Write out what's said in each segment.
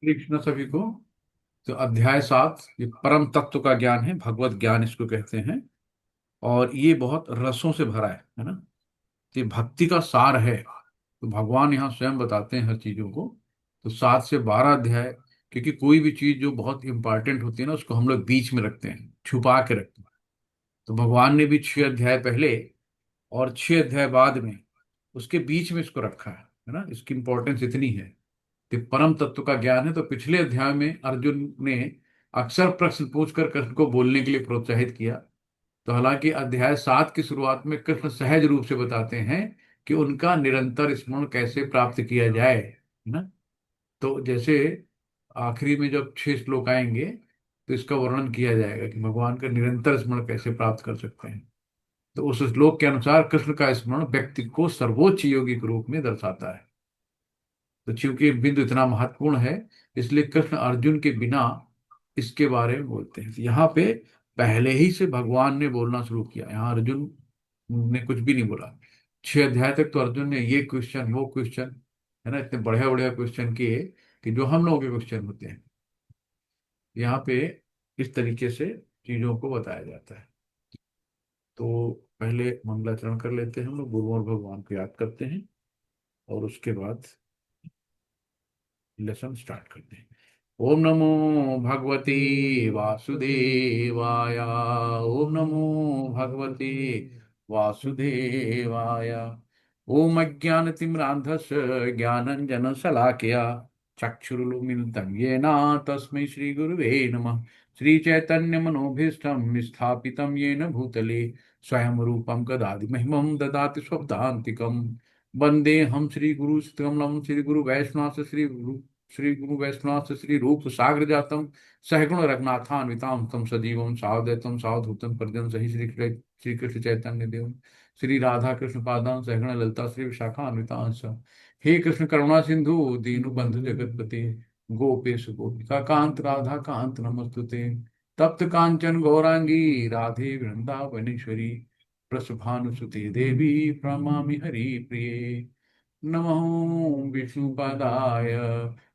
श्री कृष्ण सभी को। तो अध्याय 7 ये परम तत्व का ज्ञान है, भगवत ज्ञान इसको कहते हैं। और ये बहुत रसों से भरा है ना। तो ये भक्ति का सार है। तो भगवान यहाँ स्वयं बताते हैं हर चीजों को। तो 7 से 12 अध्याय, क्योंकि कोई भी चीज जो बहुत इंपॉर्टेंट होती है ना, उसको हम लोग बीच में रखते हैं, छुपा के रखते हैं। तो भगवान ने भी 6 अध्याय पहले और 6 अध्याय बाद में, उसके बीच में इसको रखा है ना। इसकी इंपॉर्टेंस इतनी है। तो परम तत्व का ज्ञान है। तो पिछले अध्याय में अर्जुन ने अक्सर प्रश्न पूछकर कृष्ण को बोलने के लिए प्रोत्साहित किया। तो हालांकि अध्याय 7 की शुरुआत में कृष्ण सहज रूप से बताते हैं कि उनका निरंतर स्मरण कैसे प्राप्त किया जाए, है ना। तो जैसे आखिरी में जब 6 श्लोक आएंगे तो इसका वर्णन किया जाएगा कि भगवान का निरंतर स्मरण कैसे प्राप्त कर सकते हैं। तो उस श्लोक के अनुसार कृष्ण का स्मरण व्यक्ति को सर्वोच्च योगी के रूप में दर्शाता है। तो चूंकि बिंदु इतना महत्वपूर्ण है, इसलिए कृष्ण अर्जुन के बिना इसके बारे में बोलते हैं। तो यहाँ पे पहले ही से भगवान ने बोलना शुरू किया, यहाँ अर्जुन ने कुछ भी नहीं बोला। 6 अध्याय तक तो अर्जुन ने ये क्वेश्चन वो क्वेश्चन, है ना, इतने बढ़िया बढ़िया क्वेश्चन किए कि जो हम लोगों के क्वेश्चन होते हैं। यहाँ पे इस तरीके से चीजों को बताया जाता है। तो पहले मंगलाचरण कर लेते हैं हम लोग, गुरु और भगवान को याद करते हैं, और उसके बाद लेसन स्टार्ट करते हैं। ओम नमो भगवते वासुदेवाय। ओम नमो भगवते वासुदेवाय। ओम अज्ञानतिम्रान्धस्य ज्ञानञ्जनशलाकया चक्षुरुन्मिलितं येन तस्मै श्रीगुरुवे नमः। श्रीचैतन्यमनोभीष्टं स्थापितं येन भूतले स्वयं रूपं कदादि महिमं ददाति स्वपदान्तिकम्। वंदे हम श्री गुरु कमलम श्री गुरु वैष्णव श्री गुरु वैष्णव श्री रूप सागर जातम सहगुण रघुनाथान्विताम तम सजीवम सावधतम सावधूतम पर्जन सही श्री कृष्ण चैतन्य देव श्री राधा कृष्ण पादान सहगुण ललिता श्री विशाखान्वितांश। हे कृष्ण करुणा सिंधु दीनु बंधु जगतपते गोपेश गोपिका कांत राधा कांत नमस्तुते। तप्त कांचन गौरांगी राधे वृंदावनेश्वरी वृषभानुसुते देवी प्रणमामि हरिप्रिये। नमो विष्णुपदाय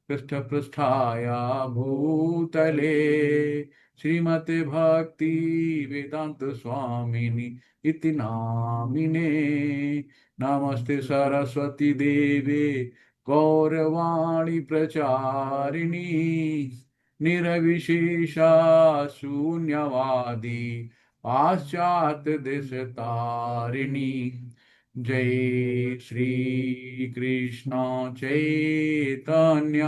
पृष्ठपृष्ठाय भूतले श्रीमते भक्ति वेदांत स्वामिनि इति नामिने। नमस्ते सरस्वती देवे गौरवाणी प्रचारिणी निर्विशेषा शून्यवादी पाश्चात्य देश तारिणी। जय श्री कृष्ण चैतन्य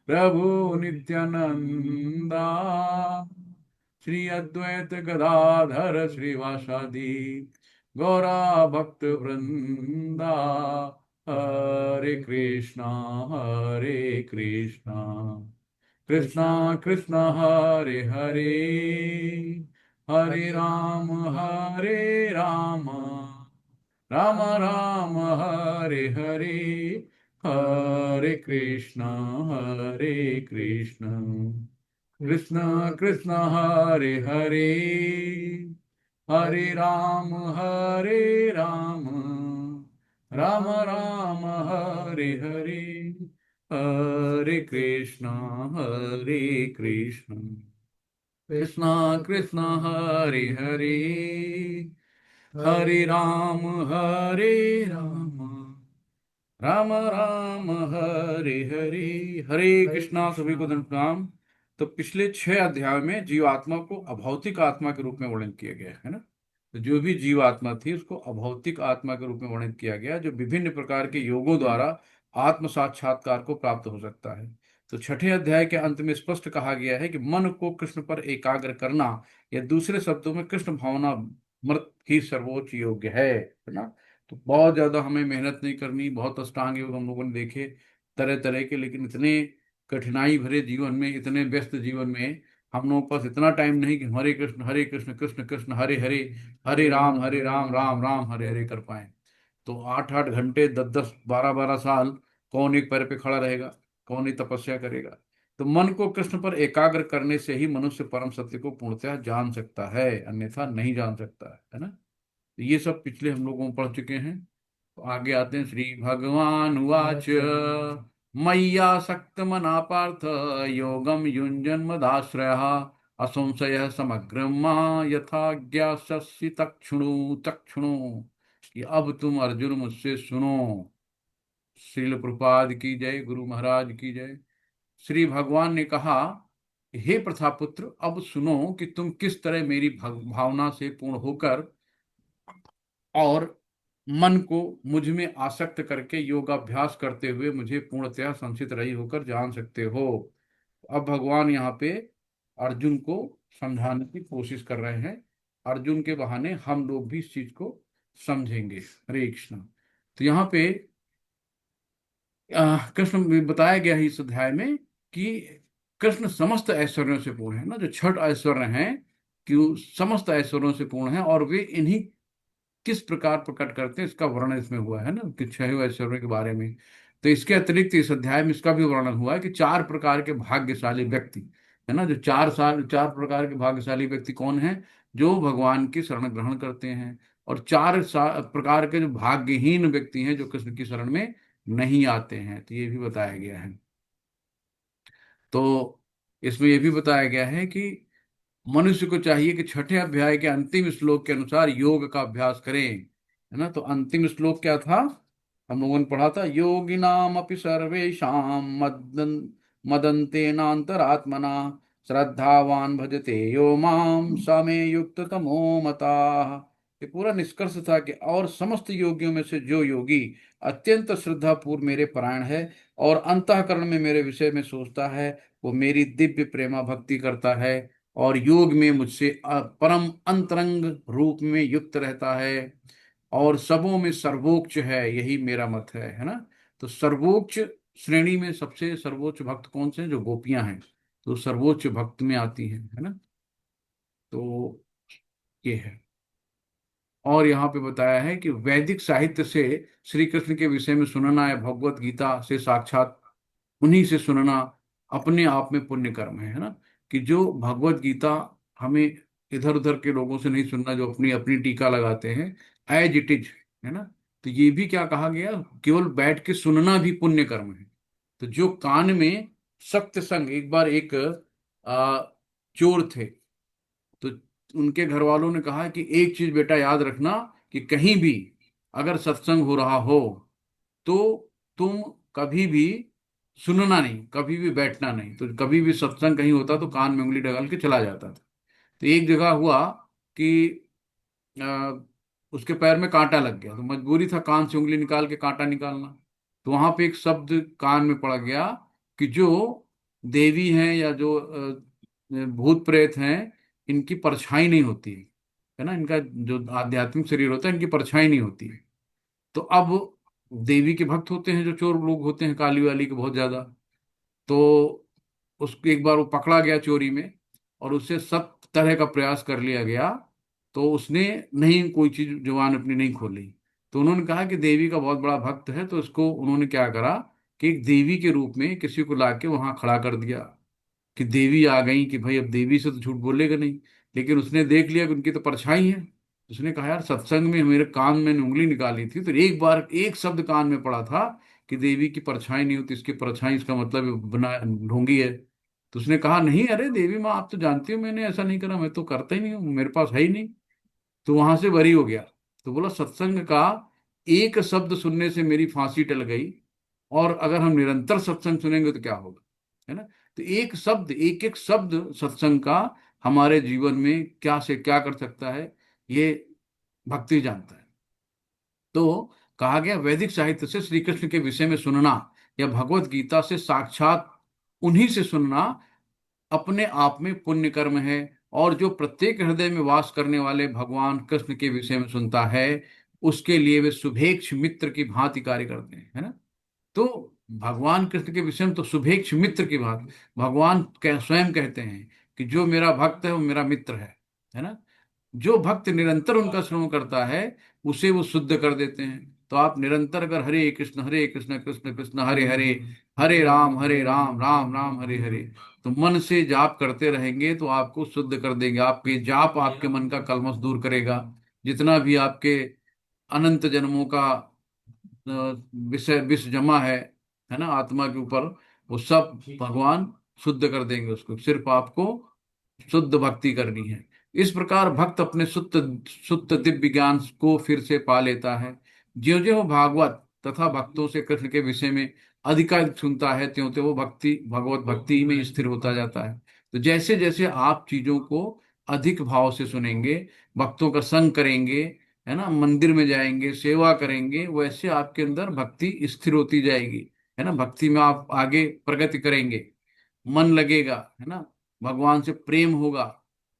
प्रभु नित्यानंदा श्री अद्वैत गदाधर श्रीवासादि गौरा भक्त वृंदा। हरे कृष्णा कृष्णा कृष्णा हरे हरे हरे राम राम राम हरे हरे। हरे कृष्ण कृष्ण कृष्ण हरे हरे हरे राम राम राम हरे हरे। हरे कृष्ण कृष्ण कृष्ण हरे हरे हरे राम राम राम हरे हरे। हरे कृष्णा सभी को दंड प्रणाम। तो पिछले 6 अध्याय में जीवात्मा को अभौतिक आत्मा के रूप में वर्णन किया गया है ना। तो जो भी जीवात्मा थी उसको अभौतिक आत्मा के रूप में वर्णन किया गया, जो विभिन्न प्रकार के योगों द्वारा आत्म साक्षात्कार को प्राप्त हो सकता है। तो 6 अध्याय के अंत में स्पष्ट कहा गया है कि मन को कृष्ण पर एकाग्र करना, या दूसरे शब्दों में कृष्ण भावना मृत ही सर्वोच्च योग्य है ना। तो बहुत ज्यादा हमें मेहनत नहीं करनी। बहुत अष्टांग योग हम लोगों ने देखे तरह तरह के, लेकिन इतने कठिनाई भरे जीवन में, इतने व्यस्त जीवन में हम लोगों के पास इतना टाइम नहीं कि हरे कृष्ण कृष्ण कृष्ण हरे हरे हरे राम राम राम हरे हरे कर पाए। तो 8 8 घंटे 10 10 12 12 साल कौन एक पैर पे खड़ा रहेगा, कौन ही तपस्या करेगा। तो मन को कृष्ण पर एकाग्र करने से ही मनुष्य परम सत्य को पूर्णतः जान सकता है, अन्यथा नहीं जान सकता है ना। तो ये सब पिछले हम लोगों में पढ़ चुके हैं। तो आगे आते हैं। श्री भगवान उवाच मय्यासक्त मना पार्थ योगम युञ्जन मदाश्रयः असंशयः समग्रम मां यथा ज्ञास्यसि तक्षणु तक्षणु। कि अब तुम अर्जुन मुझसे सुनो। श्रील प्रपाद की जय, गुरु महाराज की जय। श्री भगवान ने कहा, हे प्रथापुत्र, अब सुनो कि तुम किस तरह मेरी भावना से पूर्ण होकर और मन को मुझ में आसक्त करके योगाभ्यास करते हुए मुझे पूर्णतया संचित रही होकर जान सकते हो। अब भगवान यहाँ पे अर्जुन को समझाने की कोशिश कर रहे हैं। अर्जुन के बहाने हम लोग भी इस चीज को समझेंगे। हरे कृष्ण। तो यहाँ पे कृष्ण में बताया गया है इस अध्याय में कि कृष्ण समस्त ऐश्वर्यों से पूर्ण है ना, जो छठ ऐश्वर्य हैं कि वो समस्त ऐश्वर्यों से पूर्ण है, और वे इन्हीं किस प्रकार प्रकट करते हैं इसका वर्णन इसमें हुआ है ना, कि छह ऐश्वर्यों के बारे में। तो इसके अतिरिक्त इस अध्याय में इसका भी वर्णन हुआ है कि चार प्रकार के भाग्यशाली व्यक्ति है ना, जो चार प्रकार के भाग्यशाली व्यक्ति कौन है, जो भगवान की शरण ग्रहण करते हैं। और प्रकार के जो भाग्यहीन व्यक्ति हैं, जो कृष्ण की शरण में नहीं आते हैं, तो ये भी बताया गया है। तो इसमें यह भी बताया गया है कि मनुष्य को चाहिए कि छठे अध्याय के अंतिम श्लोक के अनुसार योग का अभ्यास करें, है ना। तो अंतिम श्लोक क्या था, हम लोगों ने पढ़ा था, योगिनाम अपि सर्वेषां मदन्तेनान्तरात्मना श्रद्धावान भजते यो माम स मे युक्त तमो मता। ये पूरा निष्कर्ष था कि और समस्त योगियों में से जो योगी अत्यंत श्रद्धा पूर्व मेरे परायण है और अंतःकरण में मेरे विषय में सोचता है, वो मेरी दिव्य प्रेमा भक्ति करता है और योग में मुझसे परम अंतरंग रूप में युक्त रहता है और सबों में सर्वोच्च है, यही मेरा मत है ना। तो सर्वोच्च श्रेणी में सबसे सर्वोच्च भक्त कौन से हैं, जो गोपियां हैं, तो सर्वोच्च भक्त में आती हैं, है ना। तो ये है। और यहाँ पे बताया है कि वैदिक साहित्य से श्री कृष्ण के विषय में सुनना या भगवत गीता से साक्षात उन्हीं से सुनना अपने आप में पुण्य कर्म है ना। कि जो भगवत गीता हमें इधर उधर के लोगों से नहीं सुनना, जो अपनी अपनी टीका लगाते हैं एज इट इज, है ना। तो ये भी क्या कहा गया, केवल बैठ के सुनना भी पुण्य कर्म है। तो जो कान में सत्य संग, एक बार एक आ, चोर थे, तो उनके घर वालों ने कहा कि एक चीज बेटा याद रखना, कि कहीं भी अगर सत्संग हो रहा हो तो तुम कभी भी सुनना नहीं, कभी भी बैठना नहीं। तो कभी भी सत्संग कहीं होता तो कान में उंगली डाल के चला जाता था। तो एक जगह हुआ कि अ, उसके पैर में कांटा लग गया, तो मजबूरी था कान से उंगली निकाल के कांटा निकालना। तो वहां पे एक शब्द कान में पड़ गया कि जो देवी हैं या जो भूत प्रेत हैं, इनकी परछाई नहीं होती है ना, इनका जो आध्यात्मिक शरीर होता है इनकी परछाई नहीं होती है। तो अब देवी के भक्त होते हैं जो चोर लोग होते हैं, काली वाली के बहुत ज्यादा। तो उसको एक बार वो पकड़ा गया चोरी में, और उससे सब तरह का प्रयास कर लिया गया, तो उसने नहीं कोई चीज जुबान अपनी नहीं खोली। तो उन्होंने कहा कि देवी का बहुत बड़ा भक्त है, तो उसको उन्होंने क्या करा कि एक देवी के रूप में किसी को लाके वहां खड़ा कर दिया, कि देवी आ गई, कि भाई अब देवी से तो झूठ बोलेगा नहीं। लेकिन उसने देख लिया कि उनकी तो परछाई है। उसने कहा यार, सत्संग में मेरे कान में उंगली निकाली थी, तो एक बार एक शब्द कान में पड़ा था कि देवी की परछाई नहीं होती, इसकी परछाई इसका मतलब बना ढोंगी है। तो उसने कहा नहीं, अरे देवी माँ आप तो जानती हो मैंने ऐसा नहीं करा, मैं तो करता ही नहीं हूँ, मेरे पास है ही नहीं। तो वहां से बरी हो गया। तो बोला सत्संग का एक शब्द सुनने से मेरी फांसी टल गई, और अगर हम निरंतर सत्संग सुनेंगे तो क्या होगा, है ना। तो एक शब्द, एक एक शब्द सत्संग का हमारे जीवन में क्या से क्या कर सकता है, ये भक्ति जानता है। तो कहा गया वैदिक साहित्य से श्री कृष्ण के विषय में सुनना या भगवत गीता से साक्षात उन्हीं से सुनना अपने आप में पुण्य कर्म है। और जो प्रत्येक हृदय में वास करने वाले भगवान कृष्ण के विषय में सुनता है, उसके लिए वे शुभेच्छ मित्र की भांति कार्य करते हैं, है ना। तो भगवान कृष्ण के विषय में तो शुभेच्छ मित्र की बात भगवान स्वयं कहते हैं कि जो मेरा भक्त है वो मेरा मित्र है ना। जो भक्त निरंतर उनका श्रवण करता है, उसे वो शुद्ध कर देते हैं। तो आप निरंतर अगर हरे कृष्ण कृष्ण कृष्ण हरे हरे, हरे राम राम राम हरे हरे, तो मन से जाप करते रहेंगे तो आपको शुद्ध कर देंगे। आपके जाप आपके मन का कलमश दूर करेगा। जितना भी आपके अनंत जन्मों का विषय विष जमा है, है ना, आत्मा के ऊपर, वो सब भगवान शुद्ध कर देंगे उसको, सिर्फ आपको शुद्ध भक्ति करनी है। इस प्रकार भक्त अपने शुद्ध शुद्ध दिव्य ज्ञान को फिर से पा लेता है। ज्यों ज्यों वो भागवत तथा भक्तों से कृष्ण के विषय में अधिकाधिक सुनता है, त्यों त्यों वो भक्ति भगवत भक्ति में स्थिर होता जाता है। तो जैसे जैसे आप चीजों को अधिक भाव से सुनेंगे, भक्तों का संग करेंगे, है ना, मंदिर में जाएंगे, सेवा करेंगे, वैसे आपके अंदर भक्ति स्थिर होती जाएगी। है ना, भक्ति में आप आगे प्रगति करेंगे, मन लगेगा, है ना, भगवान से प्रेम होगा।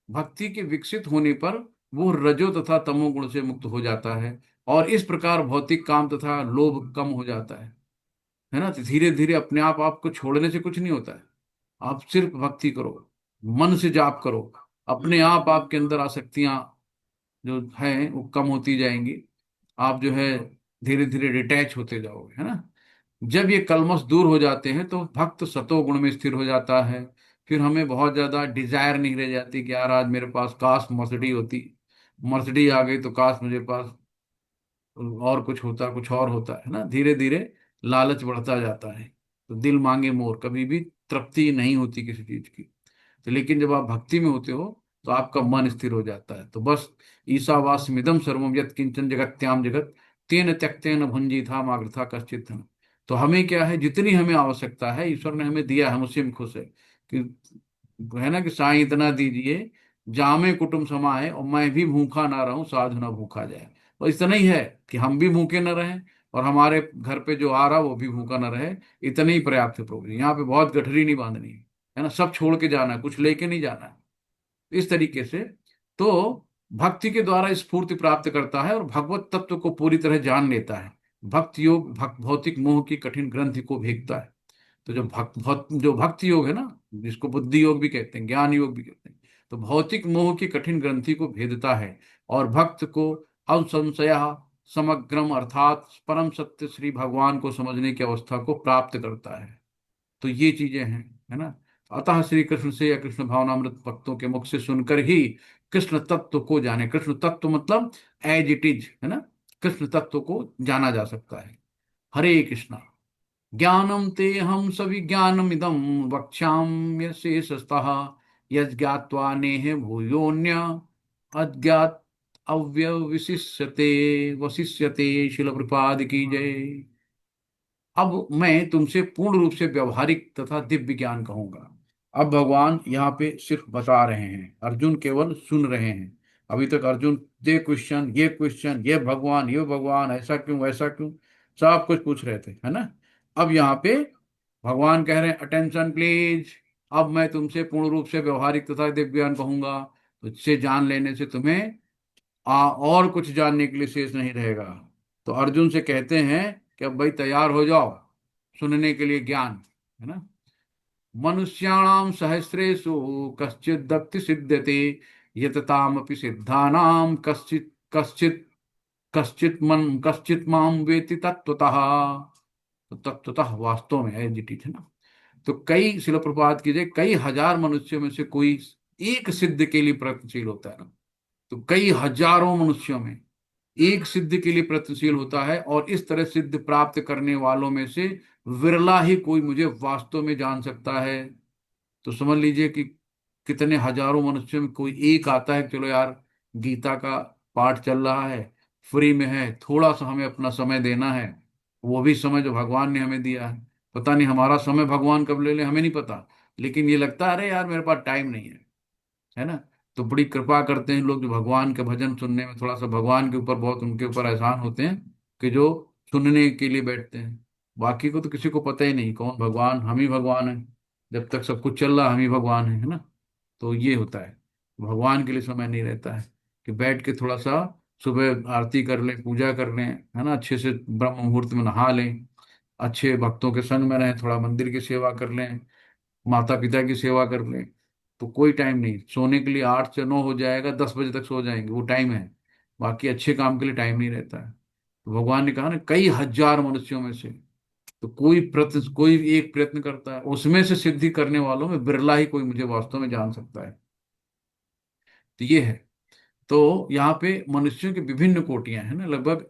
भक्ति के विकसित होने पर वो रजो तथा तमो गुण से मुक्त हो जाता है, और इस प्रकार भौतिक काम तथा लोभ कम हो जाता है ना। तो धीरे धीरे अपने आप आपको छोड़ने से कुछ नहीं होता है। आप सिर्फ भक्ति करो, मन से जाप करो, अपने आप आपके अंदर आसक्तियां जो हैं वो कम होती जाएंगी। आप जो है धीरे धीरे डिटैच होते जाओगे, है ना। जब ये कलमश दूर हो जाते हैं तो भक्त सतो गुण में स्थिर हो जाता है। फिर हमें बहुत ज्यादा डिजायर नहीं रह जाती कि यार आज मेरे पास काश मर्सिडी होती, मर्सिडी आ गई तो काश मुझे पास और कुछ होता, कुछ और होता, है ना। धीरे धीरे लालच बढ़ता जाता है, तो दिल मांगे मोर, कभी भी तृप्ति नहीं होती किसी चीज की। तो लेकिन जब आप भक्ति में होते हो तो आपका मन स्थिर हो जाता है। तो बस ईशावास्यमिदं सर्वम यत् किंचन जगत्याम जगत तेन त्यक्तेन भुंजी था मागृथा कश्चित्। तो हमें क्या है, जितनी हमें आवश्यकता है ईश्वर ने हमें दिया, हम उसी में खुश है कि, है ना, कि साईं इतना दीजिए जामे कुटुंब समाए और मैं भी भूखा ना रहूं साधु ना भूखा जाए। और इतना ही है कि हम भी भूखे न रहें और हमारे घर पे जो आ रहा वो भी भूखा न रहे। इतने ही पर्याप्त है प्रभु जी। यहाँ पे बहुत गठरी नहीं बांधनी है ना, सब छोड़ के जाना है, कुछ लेके नहीं जाना है, इस तरीके से। तो भक्ति के द्वारा स्फूर्ति प्राप्त करता है और भगवत तत्व को पूरी तरह जान लेता है। भक्ति योग भौतिक मोह की कठिन ग्रंथि को भेदता है। तो जो भक्ति योग है ना, जिसको बुद्धि योग भी कहते हैं, ज्ञान योग भी कहते हैं, तो भौतिक मोह की कठिन ग्रंथि को भेदता है और भक्त को अवसंशय समग्रम अर्थात परम सत्य श्री भगवान को समझने की अवस्था को प्राप्त करता है। तो ये चीजें हैं, है ना। अतः श्री कृष्ण से या कृष्ण भावनामृत भक्तों के मुख से सुनकर ही कृष्ण तत्व को जाने। कृष्ण तत्व मतलब एज इट इज, है ना, कृष्ण तत्व को जाना जा सकता है। हरे कृष्णा। ज्ञानम ते हम सविज्ञानमिदं वक्ष्याम्यशेषतः यज्ञात्वा नेह भूयोन्य अज्ञात अव्यवशिष्यते वशिष्यते। शिल प्रपाद की जय। अब मैं तुमसे पूर्ण रूप से व्यवहारिक तथा दिव्य ज्ञान कहूंगा। अब भगवान यहाँ पे सिर्फ बता रहे हैं, अर्जुन केवल सुन रहे हैं। अभी तक अर्जुन ये क्वेश्चन, ये भगवान ऐसा क्यों वैसा क्यों, सब कुछ पूछ रहे थे, है ना। अब यहाँ पे भगवान कह रहे हैं अटेंशन प्लीज। अब मैं तुमसे पूर्ण रूप से व्यवहारिक तथा दिव्य ज्ञान कहूंगा। तो इससे जान लेने से तुम्हें और कुछ जानने के लिए शेष नहीं रहेगा। तो अर्जुन से कहते हैं कि अब भाई तैयार हो जाओ सुनने के लिए ज्ञान, है ना। मनुष्याणाम सहस्रेषु कश्चिदप्ति सिद्ध्यते यततामपि सिद्धानाम कश्चित कश्चित कश्चित माम वेति तत्वतः। तो तत्वतः वास्तव में है जी, है ना। तो कई, शिल प्रपात कीजिए, कई हजार मनुष्यों में से कोई एक सिद्ध के लिए प्रयत्नशील होता है ना। तो कई हजारों मनुष्यों में एक सिद्ध के लिए प्रयत्नशील होता है, और इस तरह सिद्ध प्राप्त करने वालों में से विरला ही कोई मुझे वास्तव में जान सकता है। तो समझ लीजिए कि कितने हजारों मनुष्यों में कोई एक आता है, चलो यार गीता का पाठ चल रहा है, फ्री में है, थोड़ा सा हमें अपना समय देना है। वो भी समय जो भगवान ने हमें दिया है। पता नहीं हमारा समय भगवान कब ले ले, हमें नहीं पता। लेकिन ये लगता है अरे यार मेरे पास टाइम नहीं है ना। तो बड़ी कृपा करते हैं लोग जो भगवान के भजन सुनने में, थोड़ा सा भगवान के ऊपर बहुत उनके ऊपर एहसान होते हैं कि जो सुनने के लिए बैठते हैं। बाकी को तो किसी को पता ही नहीं कौन भगवान, हम ही भगवान है। जब तक सब कुछ चल रहा हम ही भगवान है ना। तो ये होता है, भगवान के लिए समय नहीं रहता है कि बैठ के थोड़ा सा सुबह आरती कर लें, पूजा कर लें, है ना, अच्छे से ब्रह्म मुहूर्त में नहा लें, अच्छे भक्तों के संग में रहें, थोड़ा मंदिर की सेवा कर लें, माता पिता की सेवा कर लें। तो कोई टाइम नहीं, सोने के लिए 8 से 9 हो जाएगा, 10 बजे तक सो जाएंगे, वो टाइम है। बाकी अच्छे काम के लिए टाइम नहीं रहता है। तो भगवान ने कहा ना कई हजार मनुष्यों में से तो कोई एक प्रयत्न करता है, उसमें से सिद्धि करने वालों में बिरला ही कोई मुझे वास्तव में जान सकता है। तो ये है। तो यहाँ पे मनुष्यों की विभिन्न कोटियां हैं ना, लगभग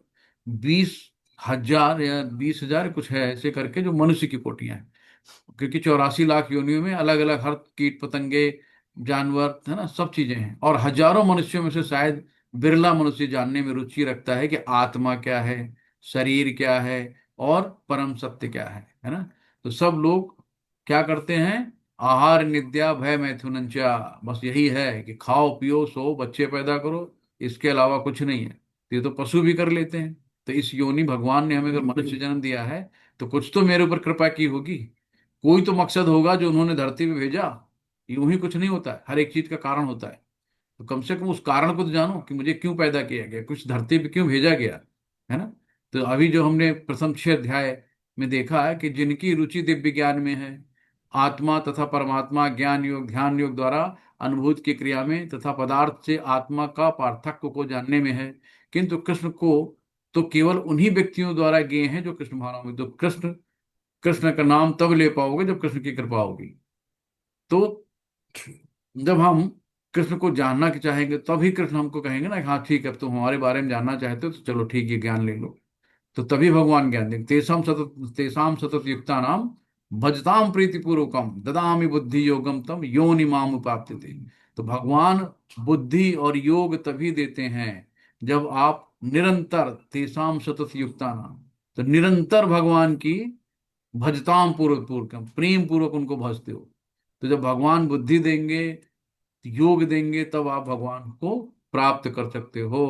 20 1000 या 20,000 कुछ है ऐसे करके जो मनुष्य की कोटियां हैं। क्योंकि 84 लाख योनियों में अलग अलग हर कीट पतंगे जानवर है ना सब चीजें हैं, और हजारों मनुष्यों में से शायद बिरला मनुष्य जानने में रुचि रखता है कि आत्मा क्या है, शरीर क्या है, और परम सत्य क्या है ना। तो सब लोग क्या करते हैं, आहार निद्रा भय मैथुनंचा, बस यही है कि खाओ पियो सो बच्चे पैदा करो, इसके अलावा कुछ नहीं है। तो ये तो पशु भी कर लेते हैं। तो इस योनि भगवान ने हमें अगर मनुष्य जन्म दिया है तो कुछ तो मेरे ऊपर कृपा की होगी, कोई तो मकसद होगा जो उन्होंने धरती पे भेजा। यूं ही कुछ नहीं होता है, हर एक चीज का कारण होता है। तो कम से कम उस कारण को तो जानो कि मुझे क्यों पैदा किया गया, कुछ धरती पे क्यों भेजा गया, है ना। तो अभी जो हमने प्रथम 6 अध्याय में देखा है कि जिनकी रुचि दिव्य ज्ञान में है, आत्मा तथा परमात्मा ज्ञान योग ध्यान योग द्वारा अनुभूत की क्रिया में तथा पदार्थ से आत्मा का पार्थक्य को जानने में है, किंतु कृष्ण को तो केवल उन्हीं व्यक्तियों द्वारा ज्ञेय हैं जो कृष्ण भावना में। तो कृष्ण, कृष्ण का नाम तब ले पाओगे जब कृष्ण की कृपा होगी। तो जब हम कृष्ण को जानना चाहेंगे तभी कृष्ण हमको कहेंगे ना, हाँ ठीक है, अब तुम हमारे बारे में जानना चाहते हो तो चलो ठीक है ज्ञान ले लो। तो तभी भगवान ज्ञान देंगे। तेषाम सतत युक्ता नाम भजताम प्रीति पूर्वकम ददामि बुद्धि योगम तम योनिमाम उपाप्यते। तो भगवान बुद्धि और योग तभी देते हैं जब आप निरंतर, तेषाम सतत युक्ता नाम, तो निरंतर भगवान की भजताम पूर्वक पूर्वक प्रेम पूर्वक उनको भजते हो। तो जब भगवान बुद्धि देंगे, योग देंगे, तब आप भगवान को प्राप्त कर सकते हो।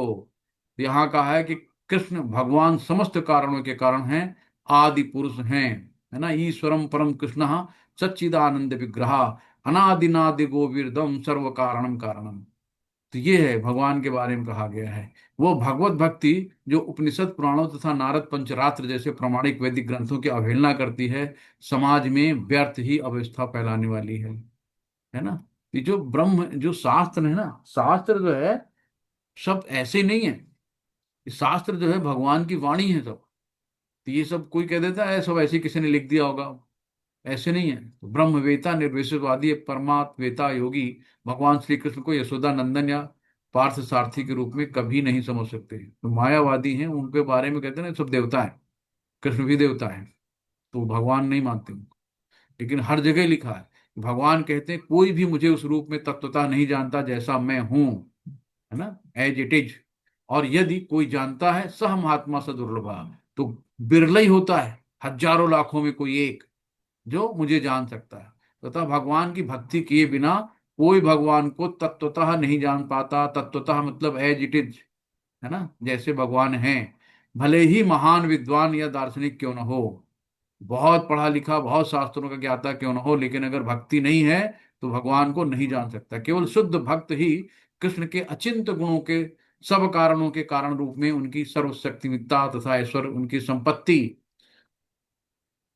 तो यहाँ कहा है कि कृष्ण भगवान समस्त कारणों के कारण हैं, आदि पुरुष हैं, है ना। ईश्वरम परम कृष्ण सच्चिदानंद विग्रह अनादिनादि गोविर्दम सर्व कारणम कारणम। तो ये है भगवान के बारे में कहा गया है। वो भगवत भक्ति जो उपनिषद पुराणों तथा नारद पंचरात्र जैसे प्रमाणिक वैदिक ग्रंथों की अवहेलना करती है, समाज में व्यर्थ ही अवस्था फैलाने वाली है ना। ये जो ब्रह्म जो शास्त्र है ना, शास्त्र जो है सब ऐसे नहीं है। ये शास्त्र जो है भगवान की वाणी है सब। तो ये सब कोई कह देता है सब ऐसे ही किसी ने लिख दिया होगा, ऐसे नहीं है। तो ब्रह्मवेता निर्विशेषवादी परमात्वेता योगी भगवान श्री कृष्ण को यशोदा नंदन या पार्थ सारथी के रूप में कभी नहीं समझ सकते। तो मायावादी हैं उनके बारे में कहते हैं ना सब देवता है, कृष्ण भी देवता है, तो भगवान नहीं मानते उनको। लेकिन हर जगह लिखा है, भगवान कहते हैं कोई भी मुझे उस रूप में तत्वतः नहीं जानता जैसा मैं हूं, है ना, एज इट इज। और यदि कोई जानता है सह महात्मा स दुर्लभा, तो बिरला ही होता है, हजारों लाखों में कोई एक जो मुझे जान सकता है। तथा भगवान की भक्ति किए बिना कोई भगवान को तत्वतः नहीं जान पाता। तत्वतः मतलब एज इट इज, है ना, जैसे भगवान हैं, भले ही महान विद्वान या दार्शनिक क्यों न हो, बहुत पढ़ा लिखा बहुत शास्त्रों का ज्ञाता क्यों न हो, लेकिन अगर भक्ति नहीं है तो भगवान को नहीं जान सकता। केवल शुद्ध भक्त ही कृष्ण के अचिंत्य गुणों के सब कारणों के कारण रूप में उनकी सर्वशक्तिमत्ता तथा ऐश्वर्य, उनकी संपत्ति,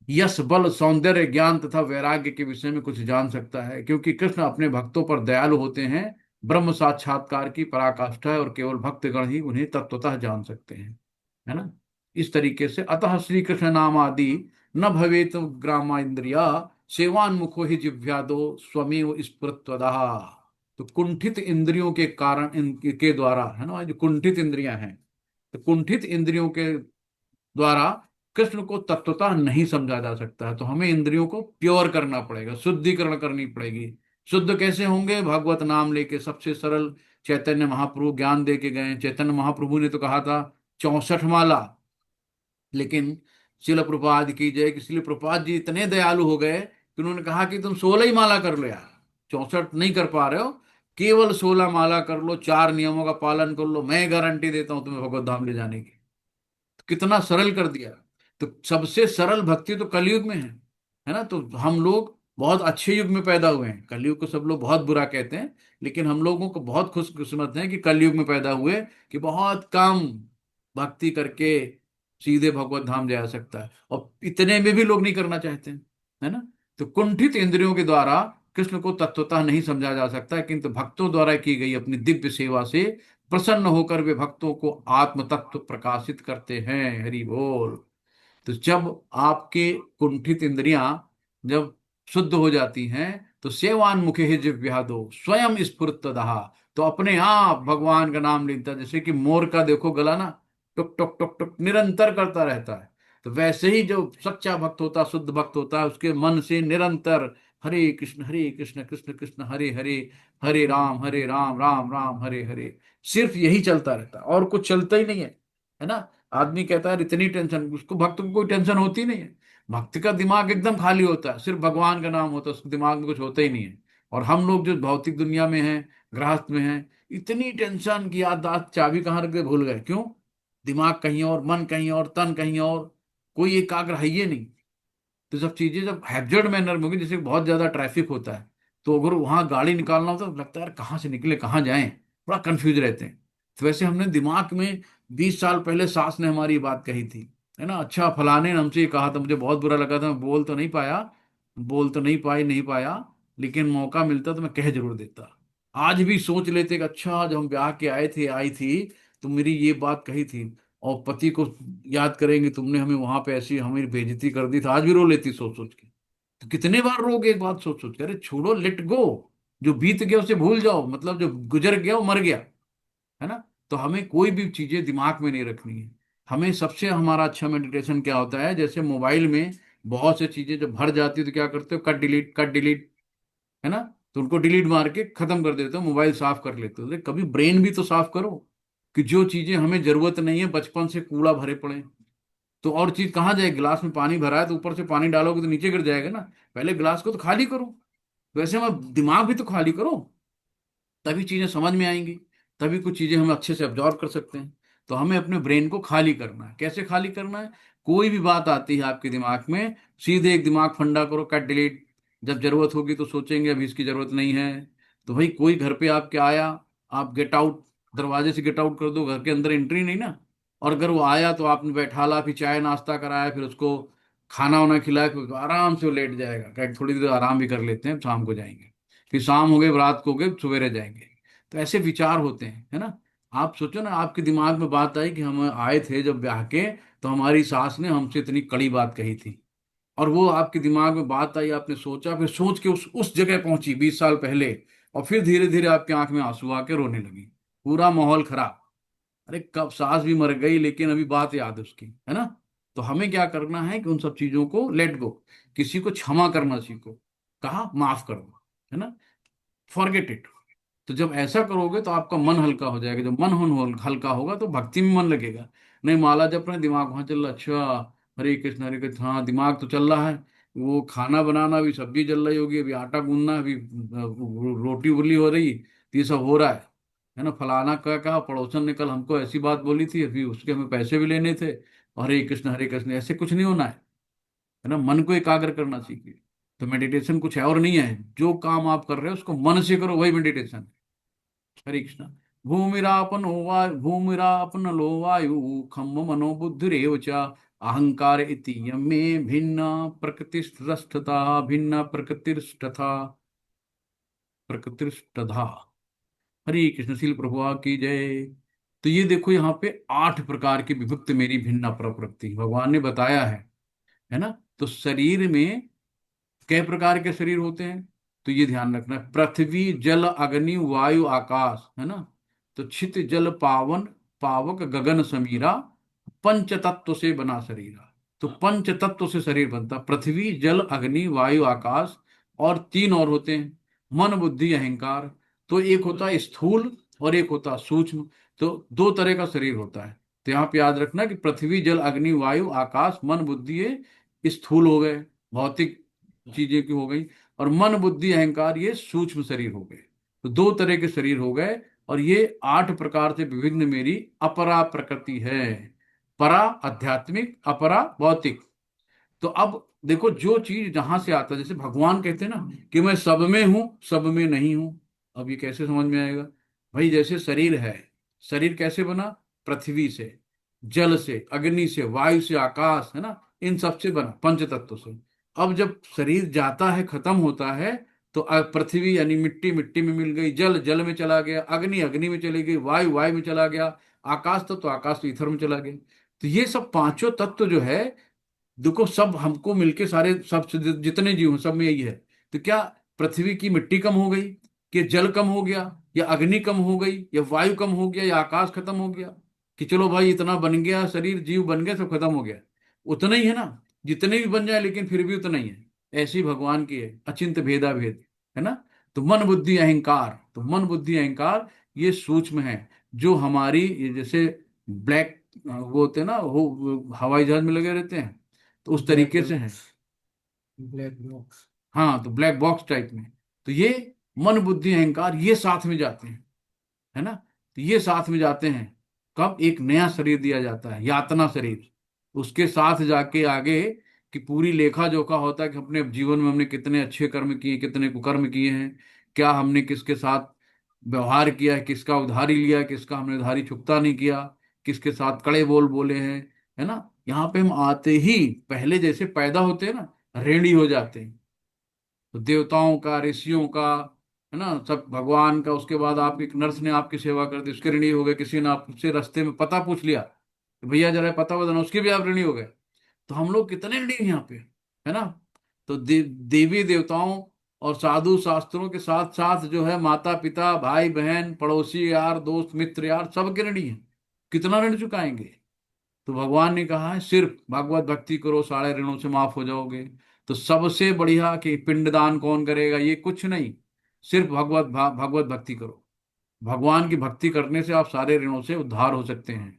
यश बल सौंदर्य ज्ञान तथा वैराग्य के विषय में कुछ जान सकता है, क्योंकि कृष्ण अपने भक्तों पर दयालु होते हैं। ब्रह्म साक्षात्कार की पराकाष्ठा है और केवल भक्तगण ही उन्हें तत्वतः जान सकते हैं, है ना। इस तरीके से अतः श्री कृष्ण नाम आदि न भवेत ग्रामा इंद्रिया सेवान्मुखो ही जिव्यादो स्वमेव स्फुरत्वदः। तो कुंठित इंद्रियों के कारण इनके द्वारा, है ना, जो कुंठित इंद्रियां हैं, तो कुंठित इंद्रियों के द्वारा कृष्ण को तत्वतः नहीं समझा जा सकता है। तो हमें इंद्रियों को प्योर करना पड़ेगा, शुद्धिकरण करनी पड़ेगी। शुद्ध कैसे होंगे, भगवत नाम लेके। सबसे सरल चैतन्य महाप्रभु ज्ञान दे के गए। चैतन्य महाप्रभु ने तो कहा था 64 माला, लेकिन शिल प्रभुपाद की जय, कि शिल प्रभुपाद जी इतने दयालु हो गए कि उन्होंने कहा कि तुम 16 ही माला कर लो यार, 64 नहीं कर पा रहे हो, केवल 16 माला कर लो, 4 नियमों का पालन कर लो, मैं गारंटी देता हूं तुम्हें भगवत धाम ले जाने की। कितना सरल कर दिया। तो सबसे सरल भक्ति तो कलयुग में है ना। तो हम लोग बहुत अच्छे युग में पैदा हुए हैं। कलयुग को सब लोग बहुत बुरा कहते हैं, लेकिन हम लोगों को बहुत खुशकिस्मत है कि कलयुग में पैदा हुए, कि बहुत कम भक्ति करके सीधे भगवत धाम जा सकता है, और इतने में भी लोग नहीं करना चाहते हैं, है ना। तो कुंठित इंद्रियों के द्वारा कृष्ण को तत्वतः नहीं समझा जा सकता है, किंतु भक्तों द्वारा की गई अपनी दिव्य सेवा से प्रसन्न होकर वे भक्तों को आत्म तत्व प्रकाशित करते हैं। हरि बोल। तो जब आपके कुंठित इंद्रियां जब शुद्ध हो जाती हैं, तो सेवान मुखे ही जिह्वा दो स्वयं स्फुरतदः, तो अपने आप भगवान का नाम लेता है। जैसे कि मोर का देखो गला ना, टुक टुक टुक टुक निरंतर करता रहता है। तो वैसे ही जो सच्चा भक्त होता है, शुद्ध भक्त होता है, उसके मन से निरंतर हरे कृष्ण कृष्ण कृष्ण हरे हरे, हरे राम राम राम हरे हरे, सिर्फ यही चलता रहता है और कुछ चलता ही नहीं है ना। आदमी कहता है इतनी टेंशन, उसको भक्त को कोई टेंशन होती नहीं है। भक्त का दिमाग एकदम खाली होता है, सिर्फ भगवान का नाम होता है, उसके दिमाग में कुछ होता ही नहीं है। और हम लोग जो भौतिक दुनिया में हैं, गृहस्थ में हैं, इतनी टेंशन की याददाश्त चाबी कहाँ रख गए भूल गए, क्यों? दिमाग कहीं और, मन कहीं और, तन कहीं और, कोई एकाग्र है ये नहीं। तो सब चीजें जब हैप्चर्ड मैनर में होगी, जैसे बहुत ज्यादा ट्रैफिक होता है, तो अगर वहां गाड़ी निकालना हो तो लगता है यार कहाँ से निकले कहाँ जाएं, बड़ा कंफ्यूज रहते हैं। तो वैसे हमने दिमाग में 20 साल पहले सास ने हमारी ये बात कही थी, है ना, अच्छा फलाने ने हमसे ये कहा था, मुझे बहुत बुरा लगा था, मैं बोल तो नहीं पाया, नहीं पाया, लेकिन मौका मिलता तो मैं कह जरूर देता। आज भी सोच लेते कि अच्छा जब हम ब्याह के आए थे, आई थी, तो मेरी ये बात कही थी, और पति को याद करेंगे तुमने हमें वहां पे ऐसी हमें बेइज्जती कर दी, था आज भी रो लेती सोच सोच के। तो कितने बार रोगे एक बात सोच सोच के, अरे छोड़ो, लेट गो, जो बीत गया उसे भूल जाओ, मतलब जो गुजर गया वो मर गया, है ना। तो हमें कोई भी चीजें दिमाग में नहीं रखनी है। हमें सबसे हमारा अच्छा मेडिटेशन क्या होता है, जैसे मोबाइल में बहुत सी चीजें जब भर जाती है तो क्या करते हो, कट डिलीट, है ना, तो उनको डिलीट मार के खत्म कर देते हो, मोबाइल साफ कर लेते हो। अरे कभी ब्रेन भी तो साफ करो, कि जो चीजें हमें जरूरत नहीं है, बचपन से कूड़ा भरे पड़े, तो और चीज कहाँ जाए, गिलास में पानी भरा है तो ऊपर से पानी डालोगे तो नीचे गिर जाएगा ना, पहले गिलास को तो खाली करो। वैसे हम दिमाग भी तो खाली करो, तभी चीजें समझ में आएंगी, तभी कुछ चीजें हम अच्छे से अब्जॉर्व कर सकते हैं। तो हमें अपने ब्रेन को खाली करना है। कैसे खाली करना है? कोई भी बात आती है आपके दिमाग में, सीधे एक दिमाग फंडा करो, कट डिलीट। जब जरूरत होगी तो सोचेंगे अभी इसकी जरूरत नहीं है। तो भाई कोई घर पे आपके आया, आप गेट आउट, दरवाजे से गेट आउट कर दो, घर के अंदर एंट्री नहीं ना। और अगर वो आया तो आपने बैठा ला, फिर चाय नाश्ता कराया, फिर उसको खाना वाना खिलाया, फिर आराम से वो लेट जाएगा, कहे थोड़ी देर आराम भी कर लेते हैं, शाम को जाएंगे। फिर शाम हो गई, रात को हो गई, सवेरे जाएंगे। तो ऐसे विचार होते हैं, है ना। आप सोचो ना, आपके दिमाग में बात आई कि हम आए थे जब ब्याह के, तो हमारी सास ने हमसे इतनी कड़ी बात कही थी, और वो आपके दिमाग में बात आई, आपने सोचा, फिर सोच के उस जगह पहुंची 20 साल पहले, और फिर धीरे धीरे आपकी आंख में आंसू आके रोने लगी, पूरा माहौल खराब। अरे कब सास भी मर गई लेकिन अभी बात याद है उसकी, है ना। तो हमें क्या करना है कि उन सब चीजों को लेट गो, किसी को क्षमा करना सीखो, कहा माफ कर दो, है ना, फॉरगेट इट। तो जब ऐसा करोगे तो आपका मन हल्का हो जाएगा, जब मन हल्का होगा तो भक्ति में मन लगेगा। नहीं माला जब अपने दिमाग वहां चल रहा, अच्छा हरे कृष्ण, हाँ दिमाग तो चल रहा है, वो खाना बनाना, अभी सब्जी चल रही होगी, अभी आटा गूंदना, अभी रोटी उबली हो रही, तो ये सब हो रहा है ना। फलाना क्या कहा पड़ोसन ने कल हमको ऐसी बात बोली थी, अभी उसके हमें पैसे भी लेने थे, और हरे कृष्ण, ऐसे कुछ नहीं होना है ना। मन को एकाग्र करना सीखिए। तो मेडिटेशन कुछ है और नहीं है, जो काम आप कर रहे हो उसको मन से करो, वही मेडिटेशन। हरे कृष्ण। भूमिरापन लो वायु, खम मनो बुद्धिरेव च, अहंकार इति मे भिन्न प्रकृतिस्तथा, भिन्न प्रकृतिस्तथा। हरे कृष्ण, शील प्रभुआ की जय। तो ये देखो यहाँ पे 8 प्रकार की विभक्त मेरी भिन्न प्रकृति भगवान ने बताया है ना। तो शरीर में कई प्रकार के शरीर होते हैं, तो ये ध्यान रखना है, पृथ्वी जल अग्नि वायु आकाश, है ना। तो छित जल पावन, पावक गगन समीरा, पंच तत्व से बना शरीरा। तो पंच तत्व से शरीर बनता, पृथ्वी जल अग्नि वायु आकाश, और 3 और होते हैं, मन बुद्धि अहंकार। तो एक होता है स्थूल और एक होता है सूक्ष्म। तो 2 तरह का शरीर होता है। तो यहाँ पे याद रखना कि पृथ्वी जल अग्नि वायु आकाश मन बुद्धि, ये स्थूल हो गए, भौतिक चीजें की हो गई, और मन बुद्धि अहंकार ये सूक्ष्म शरीर हो गए। तो 2 तरह के शरीर हो गए, और ये 8 प्रकार से विभिन्न मेरी अपरा प्रकृति है। परा आध्यात्मिक, अपरा भौतिक। तो अब देखो, जो चीज जहां से आता है, जैसे भगवान कहते हैं ना कि मैं सब में हूं, सब में नहीं हूं। अब ये कैसे समझ में आएगा? भाई जैसे शरीर है, शरीर कैसे बना? पृथ्वी से, जल से, अग्नि से, वायु से, आकाश, है ना, इन सब से बना, पंच तत्व से। अब जब शरीर जाता है, खत्म होता है, तो पृथ्वी यानी मिट्टी, मिट्टी में मिल गई, जल जल में चला गया, अग्नि अग्नि में चली गई, वायु वायु में चला गया, आकाश तत्व तो आकाश तो ईथर में चला गया। तो ये सब पांचों तत्व जो है, देखो सब हमको मिलके सारे सब जितने जीव हैं सब में यही है। तो क्या पृथ्वी की मिट्टी कम हो गई, कि जल कम हो गया, या अग्नि कम हो गई, या वायु कम हो गया, या आकाश खत्म हो गया? कि चलो भाई इतना बन गया, शरीर जीव बन गया, सब खत्म हो गया, उतना ही है ना, जितने भी बन जाए लेकिन फिर भी उतना ही है। ऐसी भगवान की है अचिंत भेदा भेद, है ना। तो मन बुद्धि अहंकार, तो मन बुद्धि अहंकार ये सूक्ष्म है, जो हमारी ये जैसे ब्लैक वो होते हैं ना, वो हवाई जहाज में लगे रहते हैं, तो उस तरीके से है। Black box. हाँ, तो ब्लैक बॉक्स टाइप में। तो ये मन बुद्धि अहंकार ये साथ में जाते हैं, है ना। तो ये साथ में जाते हैं, कब एक नया शरीर दिया जाता है, यातना शरीर, उसके साथ जाके आगे कि पूरी लेखा जोखा होता है कि अपने जीवन में हमने कितने अच्छे कर्म किए, कितने कुकर्म किए हैं, क्या हमने किसके साथ व्यवहार किया है, किसका उधारी लिया है, किसका हमने उधारी चुकता नहीं किया, किसके साथ कड़े बोल बोले हैं, है ना। यहाँ पे हम आते ही पहले जैसे पैदा होते हैं ना, रेडी हो जाते हैं। तो देवताओं का, ऋषियों का, है ना, सब भगवान का, उसके बाद आप एक नर्स ने आपकी सेवा कर दी, उसके ऋणी हो गए, किसी ने आपसे रास्ते में पता पूछ लिया कि भैया जरा पता बताना, उसके भी आप ऋणी हो गए। तो हम लोग कितने ऋणी हैं यहाँ पे, है ना। तो देवी देवताओं और साधु शास्त्रों के साथ साथ जो है माता पिता भाई बहन पड़ोसी यार दोस्त मित्र यार सबके ऋणी हैं। कितना ऋण चुकाएंगे। तो भगवान ने कहा है सिर्फ भगवत भक्ति करो, सारे ऋणों से माफ हो जाओगे। तो सबसे बढ़िया कि पिंडदान कौन करेगा, ये कुछ नहीं, सिर्फ भगवत भक्ति करो। भगवान की भक्ति करने से आप सारे ऋणों से उद्धार हो सकते हैं।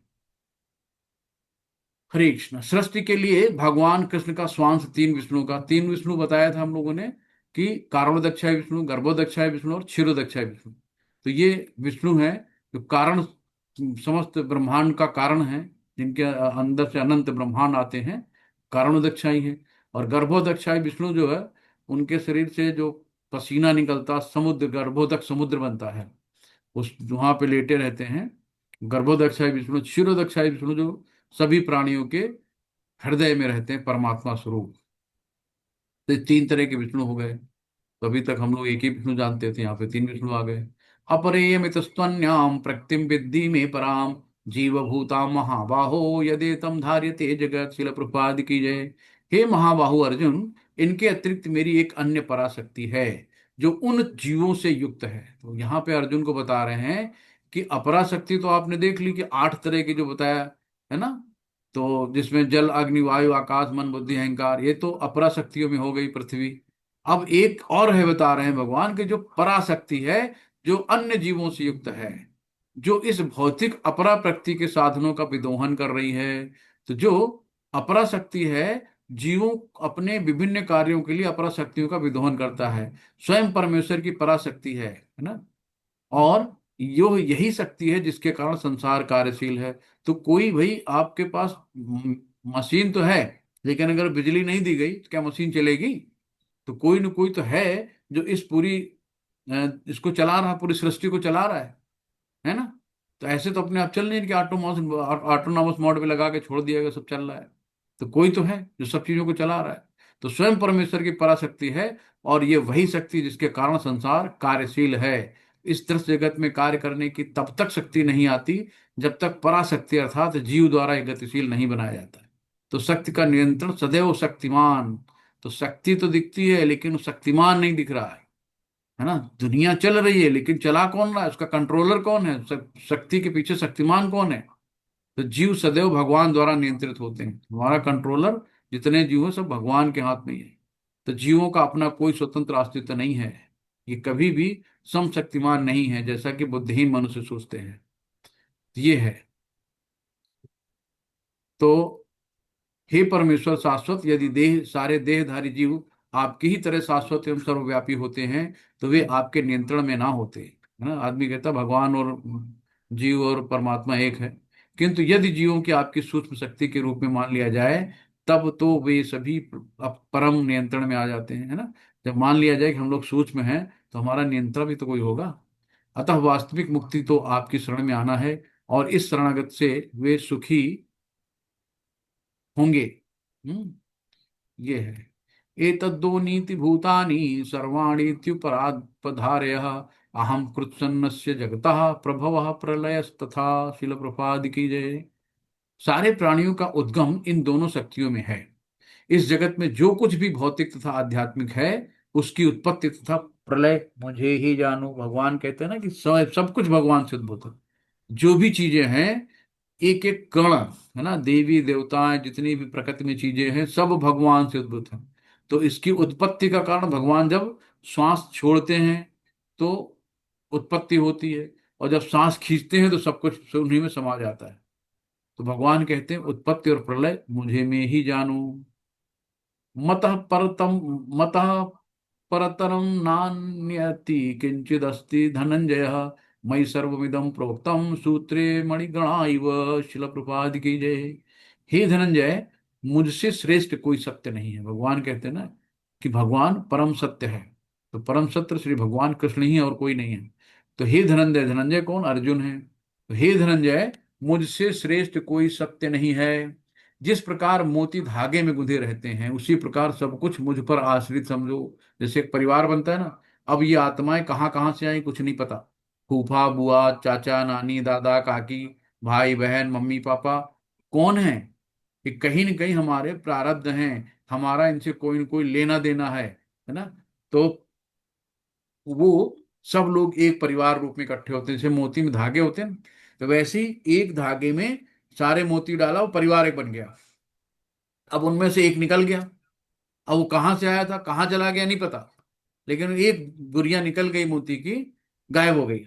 हरे कृष्ण। सृष्टि के लिए भगवान कृष्ण का स्वांश तीन विष्णु का, तीन विष्णु बताया था हम लोगों ने, कि कारणोदक्षाय विष्णु, गर्भोदक्षाय विष्णु और क्षीरोदक्षाय विष्णु। तो ये विष्णु है जो कारण, समस्त ब्रह्मांड का कारण है, जिनके अंदर से अनंत ब्रह्मांड आते हैं, कारणोदक्षाई है। और गर्भोदक्षाय विष्णु जो है, उनके शरीर से जो पसीना निकलता, समुद्र गर्भोदक समुद्र बनता है, उस वहां पे लेटे रहते हैं। गर्भोदक्षाय विष्णु, क्षीरोदक्षाय विष्णु जो सभी प्राणियों के हृदय में रहते हैं, परमात्मा स्वरूप। तो ये तीन तरह के विष्णु हो गए। तो अभी तक हम लोग एक ही विष्णु जानते थे, यहाँ पे तीन विष्णु आ गए। अपरेयमितस्त्वन्याम प्रकृतिम विद्धि में पराम, जीवभूता महाबाहो यदि तम धार्यते जगत। शिल प्रभुपाद की जय। हे महाबाहु अर्जुन, इनके अतिरिक्त मेरी एक अन्य पराशक्ति है, जो उन जीवों से युक्त है। तो यहाँ पे अर्जुन को बता रहे हैं कि अपराशक्ति तो आपने देख ली कि 8 तरह की जो बताया, है ना। तो जिसमें जल अग्नि वायु आकाश मन बुद्धि अहंकार, ये तो अपराशक्तियों में हो गई पृथ्वी। अब एक और है, बता रहे हैं भगवान के जो पराशक्ति है, जो अन्य जीवों से युक्त है, जो इस भौतिक अपरा प्रकृति के साधनों का विदोहन कर रही है। तो जो अपरा शक्ति है, जीवों अपने विभिन्न कार्यों के लिए अपरा शक्तियों का विदोहन करता है, स्वयं परमेश्वर की पराशक्ति है ना। और यो यही शक्ति है जिसके कारण संसार कार्यशील है। तो कोई भाई आपके पास मशीन तो है, लेकिन अगर बिजली नहीं दी गई तो क्या मशीन चलेगी। तो कोई न कोई तो है जो इस पूरी इसको चला रहा, पूरी सृष्टि को चला रहा है ना। तो ऐसे तो अपने आप चल नहीं कि ऑटोनॉमस मोड पे लगा के छोड़ दिया गया, सब चल रहा है। तो कोई तो है जो सब चीजों को चला रहा है। तो स्वयं परमेश्वर की पराशक्ति है, और ये वही शक्ति जिसके कारण संसार कार्यशील है। इस दृश्य जगत में कार्य करने की तब तक शक्ति नहीं आती जब तक पराशक्ति अर्थात जीव द्वारा ये गतिशील नहीं बनाया जाता है। तो शक्ति का नियंत्रण सदैव शक्तिमान। तो शक्ति तो दिखती है लेकिन वो शक्तिमान नहीं दिख रहा है ना। दुनिया चल रही है लेकिन चला कौन रहा है, उसका कंट्रोलर कौन है, शक्ति के पीछे शक्तिमान कौन है। तो जीव सदैव भगवान द्वारा नियंत्रित होते हैं। हमारा कंट्रोलर जितने जीव हैं सब भगवान के हाथ में ही है। तो जीवों का अपना कोई स्वतंत्र अस्तित्व नहीं है, ये कभी भी सम शक्तिमान नहीं है जैसा कि बुद्धिहीन मनुष्य सोचते हैं। ये है। तो हे परमेश्वर शाश्वत, यदि देह सारे देहधारी जीव आपकी ही तरह शाश्वत एवं सर्वव्यापी होते हैं तो वे आपके नियंत्रण में ना होते, है ना। आदमी कहता भगवान और जीव और परमात्मा एक है, किंतु यदि जीवों की आपकी सूक्ष्म शक्ति के रूप में मान लिया जाए, तब तो वे सभी परम नियंत्रण में आ जाते हैं, है ना। जब मान लिया जाए कि हम लोग सूक्ष्म हैं तो हमारा नियंत्रण भी तो कोई होगा। अतः वास्तविक मुक्ति तो आपकी शरण में आना है, और इस शरणागत से वे सुखी होंगे। ये है। एतद्दो नीति भूतानि सर्वाणि इत्युपरापधारयः, अहम कृत्सन्नस्य जगतः प्रभवः प्रलयस्तथा। शिल प्रपाद की जय। सारे प्राणियों का उद्गम इन दोनों शक्तियों में है। इस जगत में जो कुछ भी भौतिक तथा आध्यात्मिक है, उसकी उत्पत्ति तथा प्रलय मुझे ही जानू। भगवान कहते हैं ना कि सब सब कुछ भगवान से उद्भूत है। जो भी चीजें हैं एक एक कण, है ना, देवी देवताएं जितनी भी प्रकृति में चीजें हैं सब भगवान से उद्भूत हैं। तो इसकी उत्पत्ति का कारण भगवान जब श्वास छोड़ते हैं तो उत्पत्ति होती है, और जब सांस खींचते हैं तो सब कुछ उन्हीं में समा जाता है। तो भगवान कहते हैं उत्पत्ति और प्रलय मुझे में ही जानू। मतः परतम, मतः परतरम नान्यति किंचिदस्ति धनंजय, मयि सर्वमिदं प्रोक्तम सूत्रे मणिगणा इव। शिल प्रपाद की जय। हे धनंजय, मुझसे श्रेष्ठ कोई सत्य नहीं है। भगवान कहते हैं ना कि भगवान परम सत्य है। तो परम सत्य श्री भगवान कृष्ण ही है और कोई नहीं है। तो हे धनंजय, धनंजय कौन? अर्जुन है। तो हे धनंजय, मुझसे श्रेष्ठ कोई सत्य नहीं है। जिस प्रकार मोती धागे में गुंथे रहते हैं उसी प्रकार सब कुछ मुझ पर आश्रित समझो। जैसे एक परिवार बनता है ना, अब ये आत्माएं कहाँ कहाँ से आई कुछ नहीं पता। फूफा बुआ चाचा नानी दादा काकी, भाई बहन मम्मी पापा, कौन है? ये कहीं न कहीं हमारे प्रारब्ध हैं। हमारा इनसे कोई न कोई लेना देना है ना। तो वो सब लोग एक परिवार रूप में इकट्ठे होते हैं। जैसे मोती में धागे होते हैं, तो वैसे ही एक धागे में सारे मोती डाला, वो परिवार एक बन गया। अब उनमें से एक निकल गया, अब वो कहाँ से आया था कहाँ चला गया नहीं पता, लेकिन एक गुड़िया निकल गई मोती की, गायब हो गई।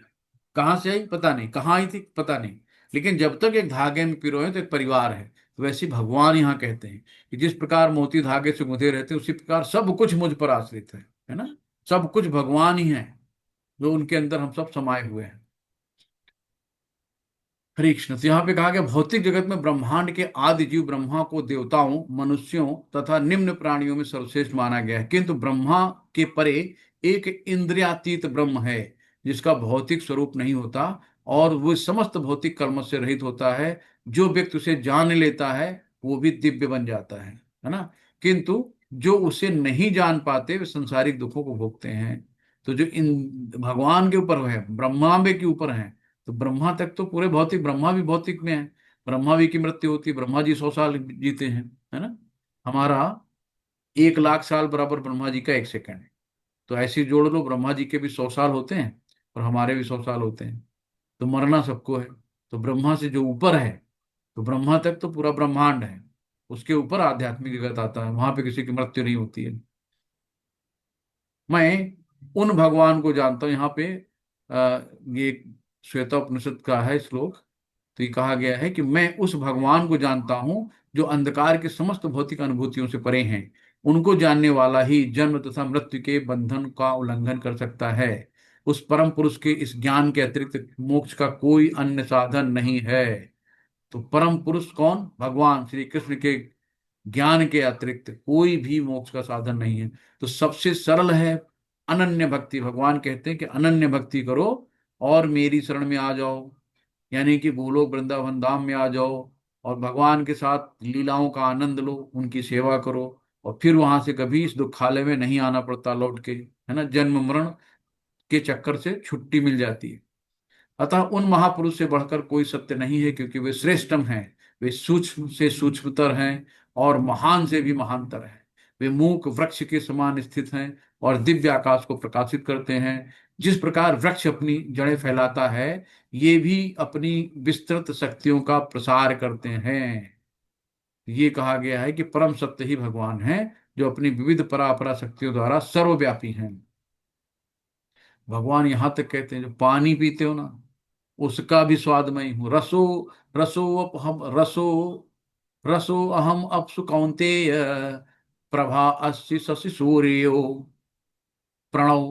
कहाँ से आई पता नहीं, कहाँ आई थी पता नहीं, लेकिन जब तक एक धागे में पिरोए तो एक परिवार है। तो वैसे ही भगवान यहाँ कहते हैं कि जिस प्रकार मोती धागे से गुंथे रहते हैं उसी प्रकार सब कुछ मुझ पर आश्रित है ना। सब कुछ भगवान ही है, जो उनके अंदर हम सब समाये हुए हैं। हरे कृष्ण। तो यहाँ पे कहा गया भौतिक जगत में ब्रह्मांड के आदि जीव ब्रह्मा को देवताओं मनुष्यों तथा निम्न प्राणियों में सर्वश्रेष्ठ माना गया है, किंतु ब्रह्मा के परे एक इंद्रियातीत ब्रह्म है जिसका भौतिक स्वरूप नहीं होता और वो समस्त भौतिक कर्म से रहित होता है। जो व्यक्ति उसे जान लेता है वो भी दिव्य बन जाता है ना। किंतु जो उसे नहीं जान पाते वे संसारिक दुखों को भोगते हैं। तो जो इन भगवान के ऊपर है, ब्रह्मांड के ऊपर है, तो ब्रह्मा तक तो पूरे भौतिक, ब्रह्मा भी भौतिक में है। ब्रह्मा भी की मृत्यु होती है, ब्रह्मा जी 100 साल जीते हैं, है ना। हमारा 1 लाख साल बराबर ब्रह्मा जी का 1 सेकंड है। तो ऐसे ही जोड़ लो, ब्रह्मा जी के भी 100 साल होते हैं और हमारे भी 100 साल होते हैं। तो मरना सबको है। तो ब्रह्मा से जो ऊपर है, तो ब्रह्मा तक तो पूरा ब्रह्मांड है। उसके ऊपर आध्यात्मिक जगत आता है, वहां पे किसी की मृत्यु नहीं होती है। मैं उन भगवान को जानता हूं। यहाँ पे ये श्वेतोपनिषद का है श्लोक। तो ये कहा गया है कि मैं उस भगवान को जानता हूं जो अंधकार के समस्त भौतिक अनुभूतियों से परे हैं। उनको जानने वाला ही जन्म तथा मृत्यु के बंधन का उल्लंघन कर सकता है। उस परम पुरुष के इस ज्ञान के अतिरिक्त मोक्ष का कोई अन्य साधन नहीं है। तो परम पुरुष कौन? भगवान श्री कृष्ण के ज्ञान के अतिरिक्त कोई भी मोक्ष का साधन नहीं है। तो सबसे सरल है अनन्य भक्ति। भगवान कहते हैं कि अनन्य भक्ति करो और मेरी शरण में आ जाओ, यानी कि गोलोक वृंदावन धाम में आ जाओ और भगवान के साथ लीलाओं का आनंद लो, उनकी सेवा करो, और फिर वहां से कभी इस दुखालय में नहीं आना पड़ता लौट के, है ना। जन्म मरण के चक्कर से छुट्टी मिल जाती है। अतः उन महापुरुष से बढ़कर कोई सत्य नहीं है, क्योंकि वे श्रेष्ठम हैं। वे सूक्ष्म से सूक्ष्मतर हैं और महान से भी महानतर हैं। वे मूक वृक्ष के समान स्थित हैं और दिव्य आकाश को प्रकाशित करते हैं। जिस प्रकार वृक्ष अपनी जड़ें फैलाता है, ये भी अपनी विस्तृत शक्तियों का प्रसार करते हैं। ये कहा गया है कि परम सत्य ही भगवान है, जो अपनी विविध परापरा शक्तियों द्वारा सर्वव्यापी हैं। भगवान यहां तक कहते हैं जो पानी पीते हो ना, उसका भी स्वाद मैं ही हूँ। रसो रसो हम रसो रसो अहम अपसु कौन्तेय, प्रभा अस्सि शशि सूर्यो। प्रणव,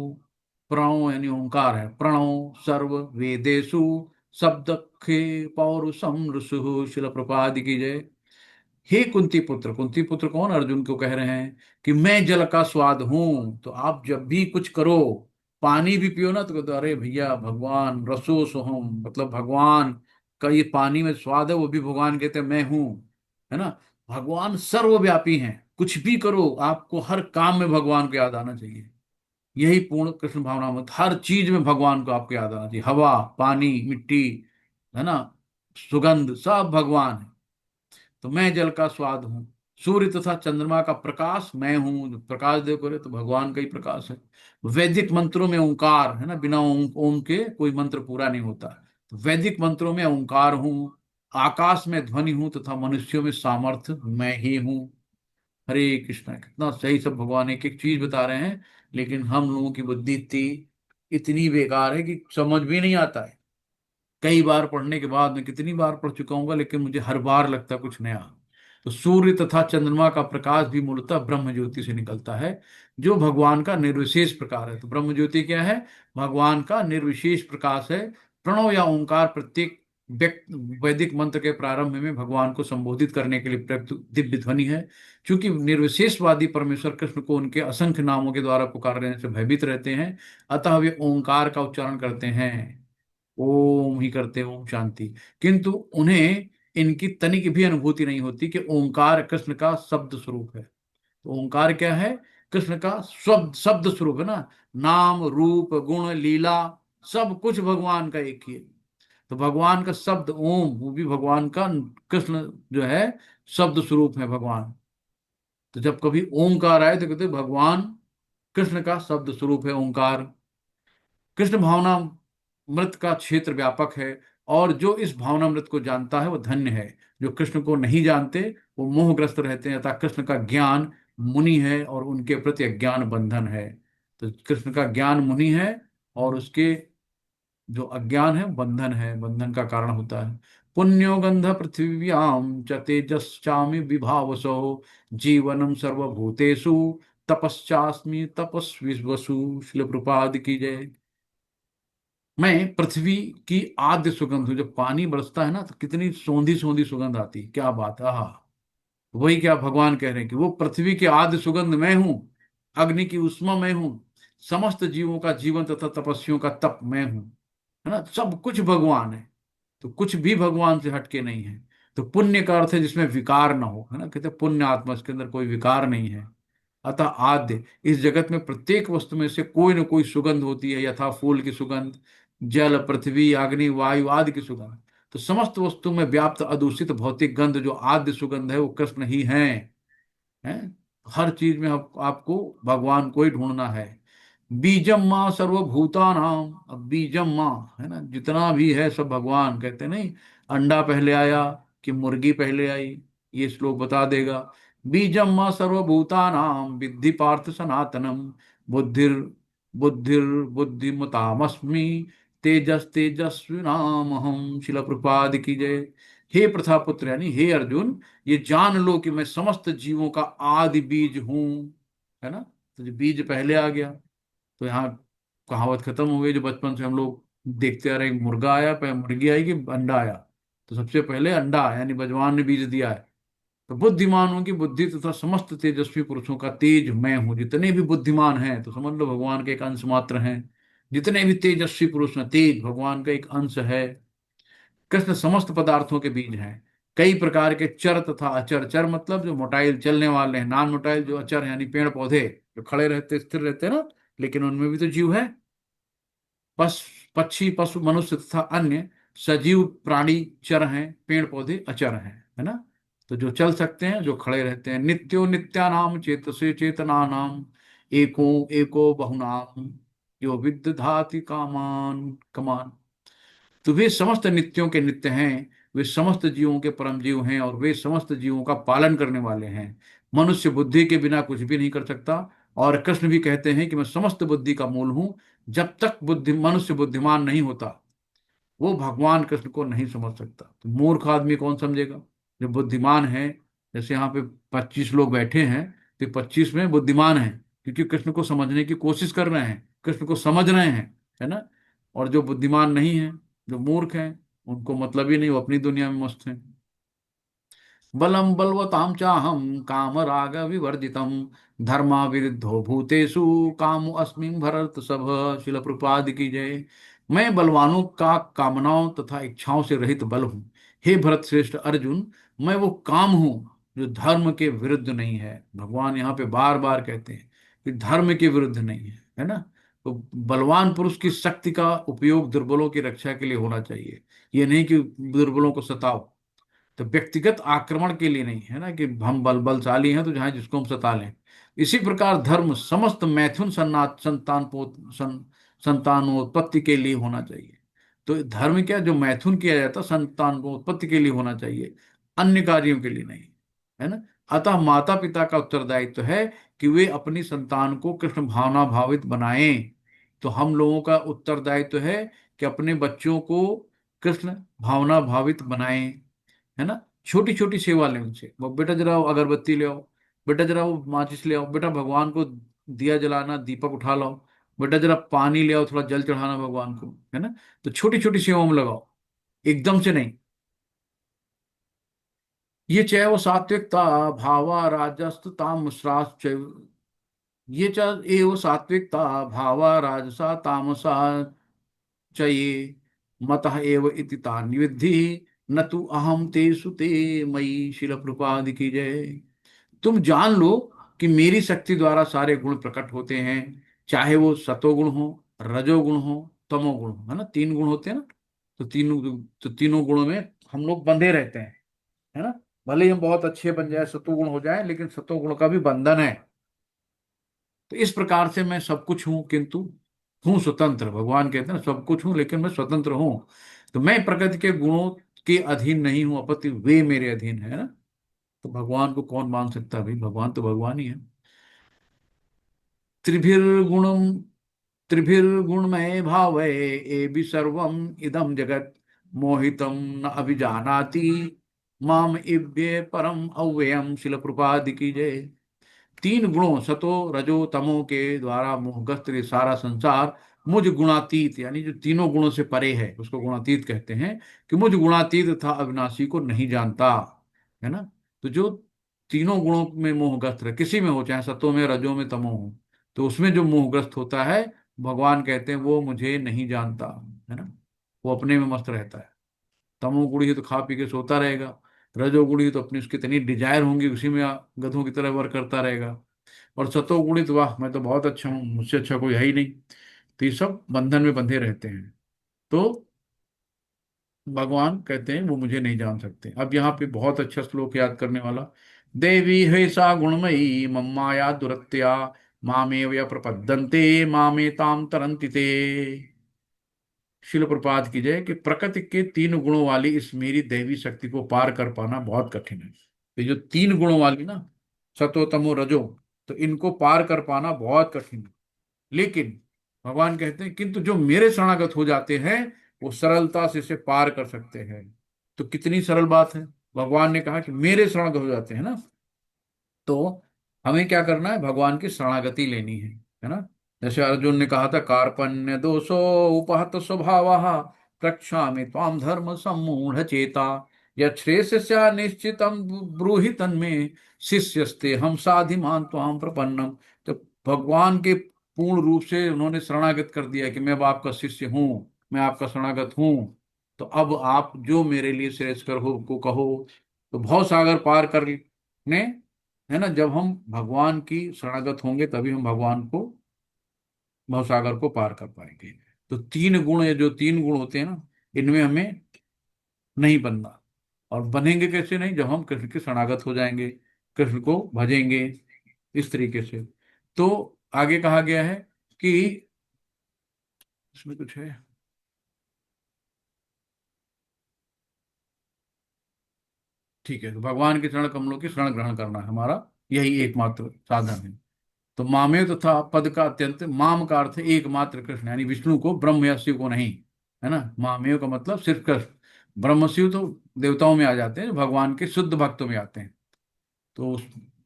प्रणव यानी ओंकार है। प्रणव सर्व वेदेषु शब्द खे पौरुषम ऋषु। शिल प्रपाद की जय। हे कुंती पुत्र, कुंती पुत्र कौन? अर्जुन को कह रहे हैं कि मैं जल का स्वाद हूं। तो आप जब भी कुछ करो, पानी भी पियो ना, तो कहते अरे भैया भगवान रसो सोहम, मतलब भगवान का ये पानी में स्वाद है, वो भी भगवान कहते हैं मैं हूं, है ना। भगवान सर्वव्यापी हैं। कुछ भी करो, आपको हर काम में भगवान को याद आना चाहिए। यही पूर्ण कृष्ण भावना मत, हर चीज में भगवान को आपको याद आना चाहिए। हवा पानी मिट्टी, है ना, सुगंध, सब भगवान है। तो मैं जल का स्वाद हूँ। सूर्य तथा चंद्रमा का प्रकाश मैं हूँ। जो प्रकाश देव करे तो भगवान का ही प्रकाश है। वैदिक मंत्रों में ओंकार है ना, बिना ओम के कोई मंत्र पूरा नहीं होता। तो वैदिक मंत्रों में ओंकार हूँ। आकाश में ध्वनि हूं तथा मनुष्यों में सामर्थ्य मैं ही हूं। हरे कृष्णा, कितना सही सब भगवान एक एक चीज बता रहे हैं। लेकिन हम लोगों की बुद्धि इतनी बेकार है कि समझ भी नहीं आता है। कई बार पढ़ने के बाद, मैं कितनी बार पढ़ चुका हूँ लेकिन मुझे हर बार लगता है कुछ नया। तो सूर्य तथा चंद्रमा का प्रकाश भी मूलतः ब्रह्म ज्योति से निकलता है, जो भगवान का निर्विशेष प्रकार है। तो ब्रह्म ज्योति क्या है? भगवान का निर्विशेष प्रकाश है। प्रणव या ओंकार प्रत्येक वैदिक मंत्र के प्रारंभ में भगवान को संबोधित करने के लिए प्रयुक्त दिव्य ध्वनि है। क्योंकि निर्विशेषवादी परमेश्वर कृष्ण को उनके असंख्य नामों के द्वारा पुकारने से भयभीत रहते हैं, अतः वे ओंकार का उच्चारण करते हैं, ओम ही करते हैं, ओम शांति। किंतु उन्हें इनकी तनिक भी अनुभूति नहीं होती कि ओंकार कृष्ण का शब्द स्वरूप है। तो ओंकार क्या है? कृष्ण का शब्द शब्द स्वरूप है ना। नाम रूप गुण लीला सब कुछ भगवान का एक ही है। तो भगवान का शब्द ओम, वो भी भगवान का, कृष्ण जो है शब्द स्वरूप है भगवान। तो जब कभी ओंकार आए तो कहते भगवान कृष्ण का शब्द स्वरूप है ओंकार। कृष्ण भावना मृत का क्षेत्र व्यापक है, और जो इस भावना मृत को जानता है वो धन्य है। जो कृष्ण को नहीं जानते वो मोहग्रस्त रहते हैं, अतः कृष्ण का ज्ञान मुनि है और उनके प्रति अज्ञान बंधन है। तो कृष्ण का ज्ञान मुनि है, और उसके जो अज्ञान है बंधन है, बंधन का कारण होता है। पुण्यो गंध पृथिव्याम च तेजश्चामि विभावसो जीवनम सर्वभूतेषु तपश्चास्मि तपस्वी वसु। श्रील प्रपाद की जय। मैं पृथ्वी की आद्य सुगंध हूं। जब पानी बरसता है ना तो कितनी सौंधी सौंधी सुगंध आती है, क्या बात है, आहा। वही क्या भगवान कह रहे हैं कि वो पृथ्वी की आद्य सुगंध मैं हूं, अग्नि की उष्मा मैं हूं, समस्त जीवों का जीवन तथा तपस्वियों का तप मैं हूं, है ना। सब कुछ भगवान है, तो कुछ भी भगवान से हटके नहीं है। तो पुण्य का अर्थ है जिसमें विकार ना हो, है ना। कहते हैं पुण्य आत्मा, इसके अंदर कोई विकार नहीं है। अतः आद्य, इस जगत में प्रत्येक वस्तु में से कोई न कोई सुगंध होती है, यथा फूल की सुगंध, जल पृथ्वी अग्नि वायु आदि की सुगंध। तो समस्त वस्तु में व्याप्त अदूषित भौतिक गंध जो आद्य सुगंध है वो कृष्ण ही है। हर चीज में आपको भगवान को ही ढूंढना है। बीजम माँ सर्वभूतानाम, अब बीजम माँ है ना, जितना भी है सब भगवान। कहते नहीं अंडा पहले आया कि मुर्गी पहले आई, ये श्लोक बता देगा। बीजम माँ सर्वभूतानाम विद्धि पार्थ सनातनम, बुद्धिर बुद्धिर बुद्धिमतामस्मि, तेजस तेजस्विनाम हम। शिला प्रपाद की जय। हे प्रथापुत्र यानी हे अर्जुन, ये जान लो कि मैं समस्त जीवों का आदि बीज हूं, है ना। तो जो बीज पहले आ गया, तो यहाँ कहावत खत्म हो गई जो बचपन से हम लोग देखते आ रहे हैं, मुर्गा आया पहले मुर्गी आई कि अंडा आया। तो सबसे पहले अंडा आया, यानी भगवान ने बीज दिया है। तो बुद्धिमानों की बुद्धि तथा समस्त तेजस्वी पुरुषों का तेज मैं हूं। जितने भी बुद्धिमान हैं तो समझ लो भगवान के एक अंश मात्र हैं। जितने भी तेजस्वी पुरुष हैं, तेज भगवान का एक अंश है। कृष्ण समस्त पदार्थों के बीज हैं। कई प्रकार के चर तथा अचर, चर मतलब जो मोटाइल चलने वाले हैं, नॉन मोटाइल जो अचर है, यानी पेड़ पौधे जो खड़े रहते स्थिर रहते हैं ना, लेकिन उनमें भी तो जीव है। पस पक्षी पशु मनुष्य तथा अन्य सजीव प्राणी चर हैं, पेड़ पौधे अचर हैं, है ना। तो जो चल सकते हैं, जो खड़े रहते हैं। नित्यो नित्यानाम चेतसे चेतनानाम, एको एको बहुनाम, यो विदधाति कामान कमान। तो वे समस्त नित्यों के नित्य हैं, वे समस्त जीवों के परम जीव हैं, और वे समस्त जीवों का पालन करने वाले हैं। मनुष्य बुद्धि के बिना कुछ भी नहीं कर सकता। और कृष्ण भी कहते हैं कि मैं समस्त बुद्धि का मूल हूं। जब तक मनुष्य बुद्धिमान नहीं होता, वो भगवान कृष्ण को नहीं समझ सकता। तो मूर्ख आदमी कौन समझेगा? जो बुद्धिमान है, जैसे यहाँ पे 25 लोग बैठे हैं, तो 25 में बुद्धिमान हैं, क्योंकि कृष्ण को समझने की कोशिश कर रहे हैं, कृष्ण को समझ रहे हैं, है ना। और जो बुद्धिमान नहीं है, जो मूर्ख हैं, उनको मतलब ही नहीं, वो अपनी दुनिया में मस्त हैं। बलम बलवताम चाहम काम राग विवर्जितम, धर्मा विरुद्धो भूतेषु काम अस्मि भरत सब। शिल प्रपाद की जय। मैं बलवानों का कामनाओं तथा इच्छाओं से रहित बल हूँ। हे भरत श्रेष्ठ अर्जुन, मैं वो काम हूँ जो धर्म के विरुद्ध नहीं है। भगवान यहाँ पे बार बार कहते हैं कि धर्म के विरुद्ध नहीं है ना। तो बलवान पुरुष की शक्ति का उपयोग दुर्बलों की रक्षा के लिए होना चाहिए, ये नहीं कि दुर्बलों को सताओ। तो व्यक्तिगत आक्रमण के लिए नहीं, है ना, कि हम बलशाली हैं तो जहां जिसको हम सता लें। इसी प्रकार धर्म समस्त मैथुन संतानोत्पत्ति के लिए होना चाहिए। तो धर्म क्या, जो मैथुन किया जाता है संतान को उत्पत्ति के लिए होना चाहिए, अन्य कार्यों के लिए नहीं, है ना। अतः माता पिता का उत्तरदायित्व है कि वे अपनी संतान को कृष्ण भावना भावित बनाएं। तो हम लोगों का उत्तरदायित्व है कि अपने बच्चों को कृष्ण भावना भावित बनाएं, है ना। छोटी छोटी सेवा लें उनसे, वो बेटा जरा वो अगरबत्ती ले आओ, बेटा जरा वो माचिस ले आओ, बेटा भगवान को दिया जलाना, दीपक उठा लाओ, बेटा जरा पानी ले आओ, थोड़ा जल चढ़ाना भगवान को, है ना। तो छोटी छोटी सेवाओं में लगाओ, एकदम से नहीं। ये चाहे वो सात्विकता भावा राजस तामसाश्च, ये चाहे वो सात्विकता भावा राजसा तामसा च ये मतः एव इति तान् विद्धि न तु अहम तेषु ते मयि। शिल प्रपाद की जय। तुम जान लो कि मेरी शक्ति द्वारा सारे गुण प्रकट होते हैं, चाहे वो सतोगुण हो, रजोगुण हो, तमोगुण हो, है ना। तीन गुण होते हैं ना। तो तीनों गुणों में हम लोग बंधे रहते हैं, है ना। भले ही हम बहुत अच्छे बन जाए, सतोगुण हो जाए, लेकिन सतोगुण का भी बंधन है। तो इस प्रकार से मैं सब कुछ हूं किंतु हूं स्वतंत्र। भगवान कहते हैं ना, सब कुछ हूं लेकिन मैं स्वतंत्र हूं। तो मैं प्रकृति के गुणों के अधीन नहीं हूं, अपितु वे मेरे अधीन है ना। तो भगवान को कौन मान सकता है भाई, भगवान तो भगवान ही है। त्रिभिर्गुणम त्रिभिर्गुणमय भावये एवं सर्वम इदम जगत मोहितम न अभिजानाति माम इव्ये परम अव्ययम। शिल प्रपाद की जय। तीन गुणों सतो रजो तमो के द्वारा मोहग्रस्त ये सारा संसार मुझ गुणातीत, यानी जो तीनों गुणों से परे है उसको गुणातीत कहते हैं, कि मुझ गुणातीत तथा अविनाशी को नहीं जानता, है ना। तो जो तीनों गुणों में मोहग्रस्त है, किसी में हो, चाहे सतो में, रजो में, तमो हो, तो उसमें जो मोहग्रस्त होता है, भगवान कहते हैं वो मुझे नहीं जानता, है ना। वो अपने में मस्त रहता है। तमोगुणी है तो खा पी के सोता रहेगा, रजोगुणी है तो अपनी उसकी इतनी डिजायर होंगी, उसी में गधों की तरह वर्क करता रहेगा, और सतोगुणी तो वाह मैं तो बहुत अच्छा हूँ, मुझसे अच्छा कोई है ही नहीं। तो ये सब बंधन में बंधे रहते हैं। तो भगवान कहते हैं वो मुझे नहीं जान सकते। अब यहाँ पे बहुत अच्छा श्लोक याद करने वाला। देवी है सा गुणमयी मम्माया दुरत्या मामेव य प्रपद्यन्ते मामेताम तरन्ति ते। शिल प्रपात की जय। कि प्रकृति के तीन गुणों वाली इस मेरी दैवी शक्ति को पार कर पाना बहुत कठिन है। ये जो तीन गुणों वाली ना, सतो तमो रजो, तो इनको पार कर पाना बहुत कठिन है। लेकिन भगवान कहते हैं किंतु जो मेरे शरणागत हो जाते हैं वो सरलता से इसे पार कर सकते हैं। तो कितनी सरल बात है। भगवान ने कहा कि मेरे शरणागत हो जाते हैं ना, तो हमें क्या करना है, भगवान की शरणागति लेनी है ना। जैसे अर्जुन ने कहा था, कार्पण्य दोषो उपहत स्वभाव प्रक्षामि त्वाम धर्म सम्मूढ़ चेता यश्रेष्य निश्चितम ब्रूहि तन्मे शिष्यस्ते हम साधिमान त्वाम प्रपन्नम। तो भगवान के पूर्ण रूप से उन्होंने शरणागत कर दिया कि मैं अब आपका शिष्य हूँ, मैं आपका शरणागत हूँ। तो अब आप जो मेरे लिए श्रेष्ठकर हो को कहो। तो भव सागर पार करने, है ना, जब हम भगवान की शरणागत होंगे तभी हम भगवान को, भवसागर को पार कर पाएंगे। तो तीन गुण, ये जो तीन गुण होते हैं ना, इनमें हमें नहीं बनना। और बनेंगे कैसे नहीं, जब हम कृष्ण के शरणागत हो जाएंगे, कृष्ण को भजेंगे इस तरीके से। तो आगे कहा गया है कि इसमें कुछ है, ठीक है। तो भगवान के चरण कमलों की शरण ग्रहण करना हमारा यही एकमात्र साधन है। तो मामेव तथा पद का अत्यंत, माम का अर्थ है एकमात्र कृष्ण, यानी विष्णु को, ब्रह्म या शिव को नहीं, है ना। मामेव का मतलब सिर्फ कृष्ण। ब्रह्म शिव तो देवताओं में आ जाते हैं, भगवान के शुद्ध भक्तों में आते हैं। तो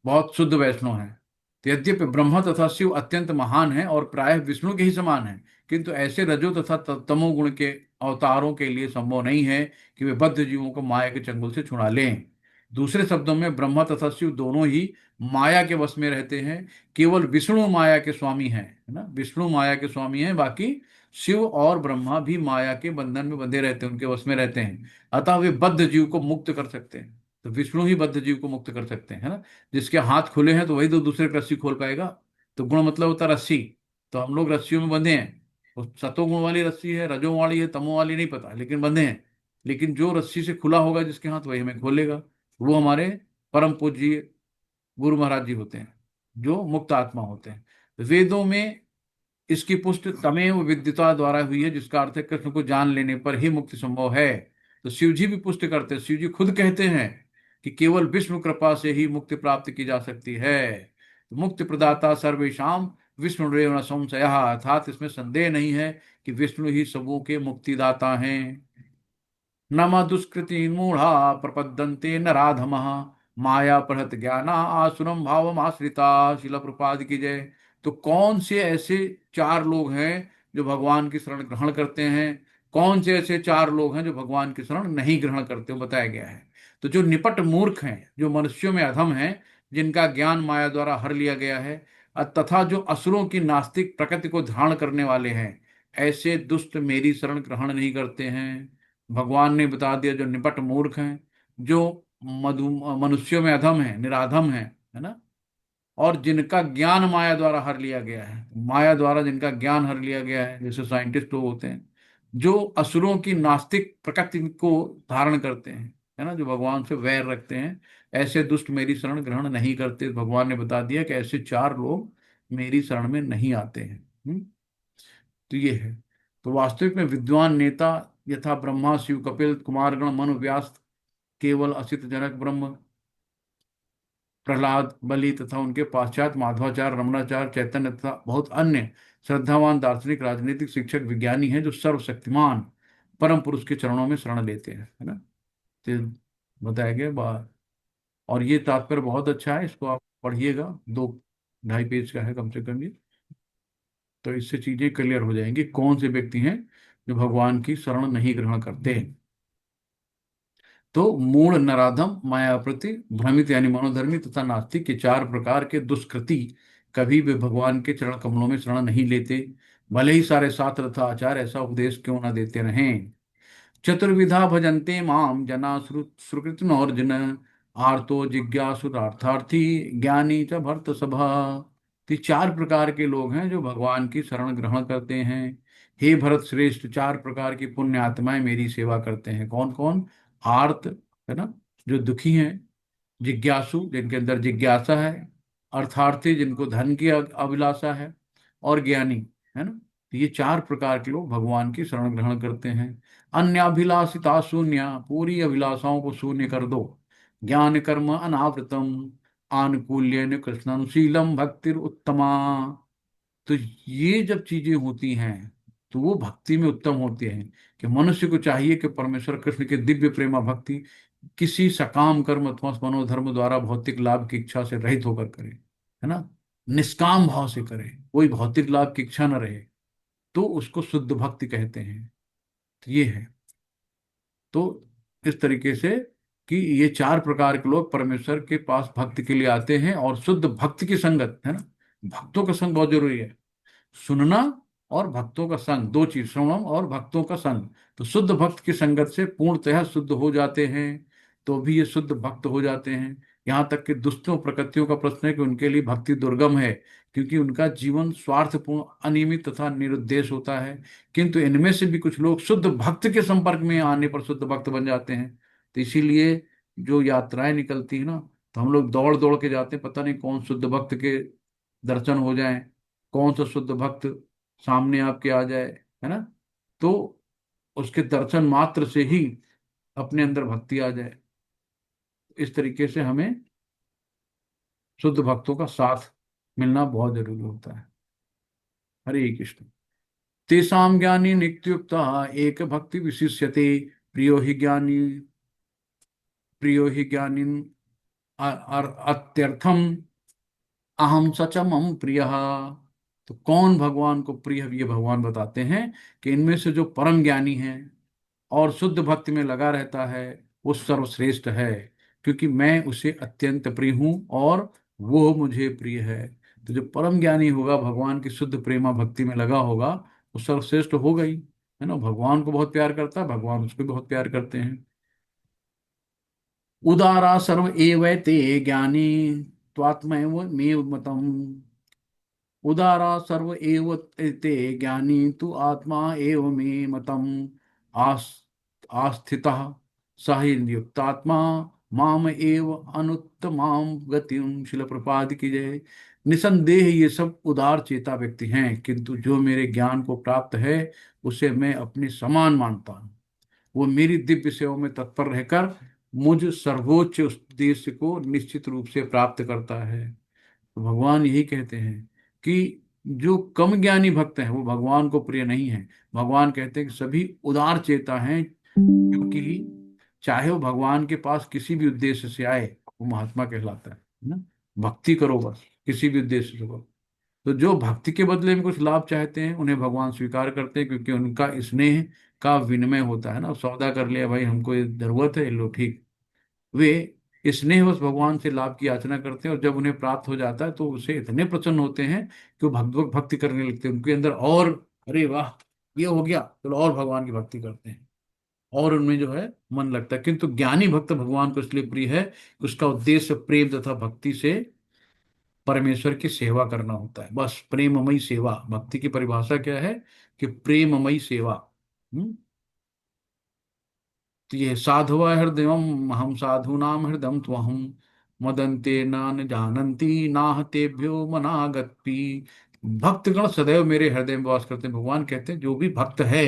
बहुत शुद्ध वैष्णव हैं। तो यद्यपि ब्रह्मा तथा शिव अत्यंत महान हैं और प्रायः विष्णु के ही समान हैं, किंतु ऐसे रजो तथा तमोगुण के अवतारों के लिए संभव नहीं है कि वे बद्ध जीवों को माया के चंगुल से छुड़ा लें। दूसरे शब्दों में ब्रह्मा तथा शिव दोनों ही माया के वश में रहते हैं। केवल विष्णु माया के स्वामी हैं, है ना, विष्णु माया के स्वामी हैं, बाकी शिव और ब्रह्मा भी माया के बंधन में बंधे रहते हैं, उनके वश में रहते हैं। अतः वे बद्ध जीव को मुक्त कर सकते हैं। तो विष्णु ही बद्ध जीव को मुक्त कर सकते हैं, है ना। जिसके हाथ खुले हैं तो वही तो दूसरे की रस्सी खोल पाएगा। तो गुण मतलब होता है रस्सी। तो हम लोग रस्सियों में बंधे हैं। वो सतोगुण वाली रस्सी है, रजो वाली है, तमो वाली नहीं पता, लेकिन बंधे हैं। लेकिन जो रस्सी से खुला होगा जिसके हाथ, वही हमें खोलेगा। वो हमारे परम पूज्य गुरु महाराज जी होते हैं, जो मुक्त आत्मा होते हैं। वेदों में इसकी पुष्टि तमेव विद्युता द्वारा हुई है, जिसका अर्थ है कृष्ण को जान लेने पर ही मुक्ति संभव है। तो शिव जी भी पुष्टि करते हैं, शिव जी खुद कहते हैं कि केवल विष्णु कृपा से ही मुक्ति प्राप्त की जा सकती है। तो मुक्ति प्रदाता सर्वेशाम विष्णुरेव न संशय, अर्थात इसमें संदेह नहीं है कि विष्णु ही सबों के मुक्तिदाता हैं। नम दुष्कृति मूढ़ा प्रपद्यन्ते नराधमः, माया प्रहत ज्ञाना आसुरम भावम आश्रिता। शिला प्रपाद की जय। तो कौन से ऐसे चार लोग हैं जो भगवान की शरण ग्रहण करते हैं, कौन से ऐसे चार लोग हैं जो भगवान की शरण नहीं ग्रहण करते, वो बताया गया है। तो जो निपट मूर्ख हैं, जो मनुष्यों में अधम हैं, जिनका ज्ञान माया द्वारा हर लिया गया है, तथा जो असुरों की नास्तिक प्रकृति को धारण करने वाले हैं, ऐसे दुष्ट मेरी शरण ग्रहण नहीं करते हैं। भगवान ने बता दिया, जो निपट मूर्ख हैं, जो मधु मनुष्यों में अधम है, निराधम है ना, और जिनका ज्ञान माया द्वारा हर लिया गया है, माया द्वारा जिनका ज्ञान हर लिया गया है, जैसे साइंटिस्ट लोग होते हैं, जो असुरों की नास्तिक प्रकृति को धारण करते हैं, है ना, जो भगवान से वैर रखते हैं, ऐसे दुष्ट मेरी शरण ग्रहण नहीं करते। भगवान ने बता दिया कि ऐसे चार लोग मेरी शरण में नहीं आते हैं। तो ये है। तो वास्तविक में विद्वान नेता यथा ब्रह्मा शिव कपिल कुमारगण मनु व्यास, केवल असित जनक ब्रह्म प्रहलाद बलि तथा उनके पाश्चात माधवाचार्य रमणाचार्य चैतन्य तथा बहुत अन्य श्रद्धावान दार्शनिक राजनीतिक शिक्षक विज्ञानी हैं, जो सर्वशक्तिमान परम पुरुष के चरणों में शरण लेते हैं, है ना। तो बताया गया बात। और ये तात्पर्य बहुत अच्छा है, इसको आप पढ़िएगा, 2-2.5 पेज का है कम से कम ये। तो इससे चीजें क्लियर हो जाएंगी कौन से व्यक्ति हैं जो भगवान की शरण नहीं ग्रहण करते। तो मूढ़ नराधम मायाप्रति भ्रमित यानी मनोधर्मी तथा नास्तिक के चार प्रकार के दुष्कृति कभी भी भगवान के चरण कमलों में शरण नहीं लेते, भले ही सारे शास्त्र तथा आचार ऐसा उपदेश क्यों न देते रहें। चतुर्विधा भजन्ते माम जना सुकृतिनोर्जुन, आर्तो जिज्ञासुरार्थार्थी ज्ञानी च भरत सभा। तो चार प्रकार के लोग हैं जो भगवान की शरण ग्रहण करते हैं। हे भरत श्रेष्ठ, चार प्रकार की पुण्य आत्माएं मेरी सेवा करते हैं। कौन कौन? आर्त, है ना, जो दुखी हैं, जिज्ञासु जिनके अंदर जिज्ञासा है, अर्थार्थी जिनको धन की अभिलाषा है, और ज्ञानी, है ना। तो ये चार प्रकार के लोग भगवान की शरण ग्रहण करते हैं। अन्याभिलाषिता शून्य, पूरी अभिलाषाओं को शून्य कर दो। ज्ञान कर्म अनावृतम, आनुकूल्यन कृष्णशीलम भक्तिर उत्तमा। तो ये जब चीजें होती हैं तो वो भक्ति में उत्तम होते हैं। कि मनुष्य को चाहिए कि परमेश्वर कृष्ण के दिव्य प्रेमा भक्ति किसी सकाम कर्म अथवा मनोधर्म द्वारा भौतिक लाभ की इच्छा से रहित होकर करे, है ना, निष्काम भाव से करे, कोई भौतिक लाभ की इच्छा न रहे, तो उसको शुद्ध भक्ति कहते हैं। तो ये है। तो इस तरीके से कि ये चार प्रकार के लोग परमेश्वर के पास भक्ति के लिए आते हैं, और शुद्ध भक्ति की संगत, है ना, भक्तों का संग बहुत जरूरी है। सुनना और भक्तों का संग, दो चीज, श्रवणम और भक्तों का संग। तो शुद्ध भक्त की संगत से पूर्णतः शुद्ध हो जाते हैं, तो भी ये शुद्ध भक्त हो जाते हैं। यहाँ तक कि दुष्टों प्रकृतियों का प्रश्न है कि उनके लिए भक्ति दुर्गम है, क्योंकि उनका जीवन स्वार्थपूर्ण अनियमित तथा निरुद्देश होता है। किंतु इनमें से भी कुछ लोग शुद्ध भक्त के संपर्क में आने पर शुद्ध भक्त बन जाते हैं। तो इसीलिए जो यात्राएं निकलती है ना, तो हम लोग दौड़ दौड़ के जाते हैं, पता नहीं कौन शुद्ध भक्त के दर्शन हो जाएं, कौन सा शुद्ध भक्त सामने आपके आ जाए, है ना। तो उसके दर्शन मात्र से ही अपने अंदर भक्ति आ जाए। इस तरीके से हमें शुद्ध भक्तों का साथ मिलना बहुत जरूरी होता है। हरे कृष्ण। तेषां ज्ञानी नित्युक्ता एक भक्ति विशिष्यते, प्रियो ही ज्ञानी, प्रियो ही ज्ञानी अत्यर्थम अहम सचमम प्रिय। तो कौन भगवान को प्रिय है, ये भगवान बताते हैं कि इनमें से जो परम ज्ञानी है और शुद्ध भक्ति में लगा रहता है, वो सर्वश्रेष्ठ है, क्योंकि मैं उसे अत्यंत प्रिय हूं और वो मुझे प्रिय है। तो जो परम ज्ञानी होगा, भगवान की शुद्ध प्रेमा भक्ति में लगा होगा, वो सर्वश्रेष्ठ होगा ही, है ना। भगवान को बहुत प्यार करता है, भगवान उसको भी बहुत प्यार करते हैं। उदारा सर्व एवैते ज्ञानी त्वात्मैव मे मतम, उदारा सर्व एव ते ज्ञानी तु आत्मा एव मे मतम। आस आस्थितः स हि युक्तात्मा माम एव अनुत्तमाम गतिम। शिल प्रपाद की जय। निसंदेह ये सब उदार चेता व्यक्ति हैं, किंतु जो मेरे ज्ञान को प्राप्त है उसे मैं अपने समान मानता हूँ। वो मेरी दिव्य सेवा में तत्पर रहकर मुझ सर्वोच्च उद्देश्य को निश्चित रूप से प्राप्त करता है। तो भगवान यही कहते हैं कि जो कम ज्ञानी भक्त हैं वो भगवान को प्रिय नहीं है। भगवान कहते हैं कि सभी उदार चेता हैं, क्योंकि चाहे वो भगवान के पास किसी भी उद्देश्य से आए, वो महात्मा कहलाता है ना। भक्ति करो बस, किसी भी उद्देश्य से करो। तो जो भक्ति के बदले में कुछ लाभ चाहते हैं उन्हें भगवान स्वीकार करते हैं, क्योंकि उनका स्नेह का विनिमय होता है ना। सौदा कर लिया भाई, हमको ये जरूरत है, लो ठीक। वे स्नेहवश भगवान से लाभ की याचना करते हैं, और जब उन्हें प्राप्त हो जाता है तो उसे इतने प्रसन्न होते हैं कि वो भक्ति करने लगते हैं। उनके अंदर और, अरे वाह ये हो गया, चलो और भगवान की भक्ति करते हैं, और उनमें जो है मन लगता है। किंतु ज्ञानी भक्त भगवान को इसलिए प्रिय है कि उसका उद्देश्य प्रेम तथा भक्ति से परमेश्वर की सेवा करना होता है। बस प्रेममयी सेवा, भक्ति की परिभाषा क्या है कि प्रेममयी सेवा। हम्म? तो ये साधुवा हृदय, हम साधूनाम हृदय त्वहम मदन्ते न जानन्ति नाह तेभ्यो मनागत्पि। भक्तगण सदैव मेरे हृदय में वास करते हैं। भगवान कहते हैं जो भी भक्त है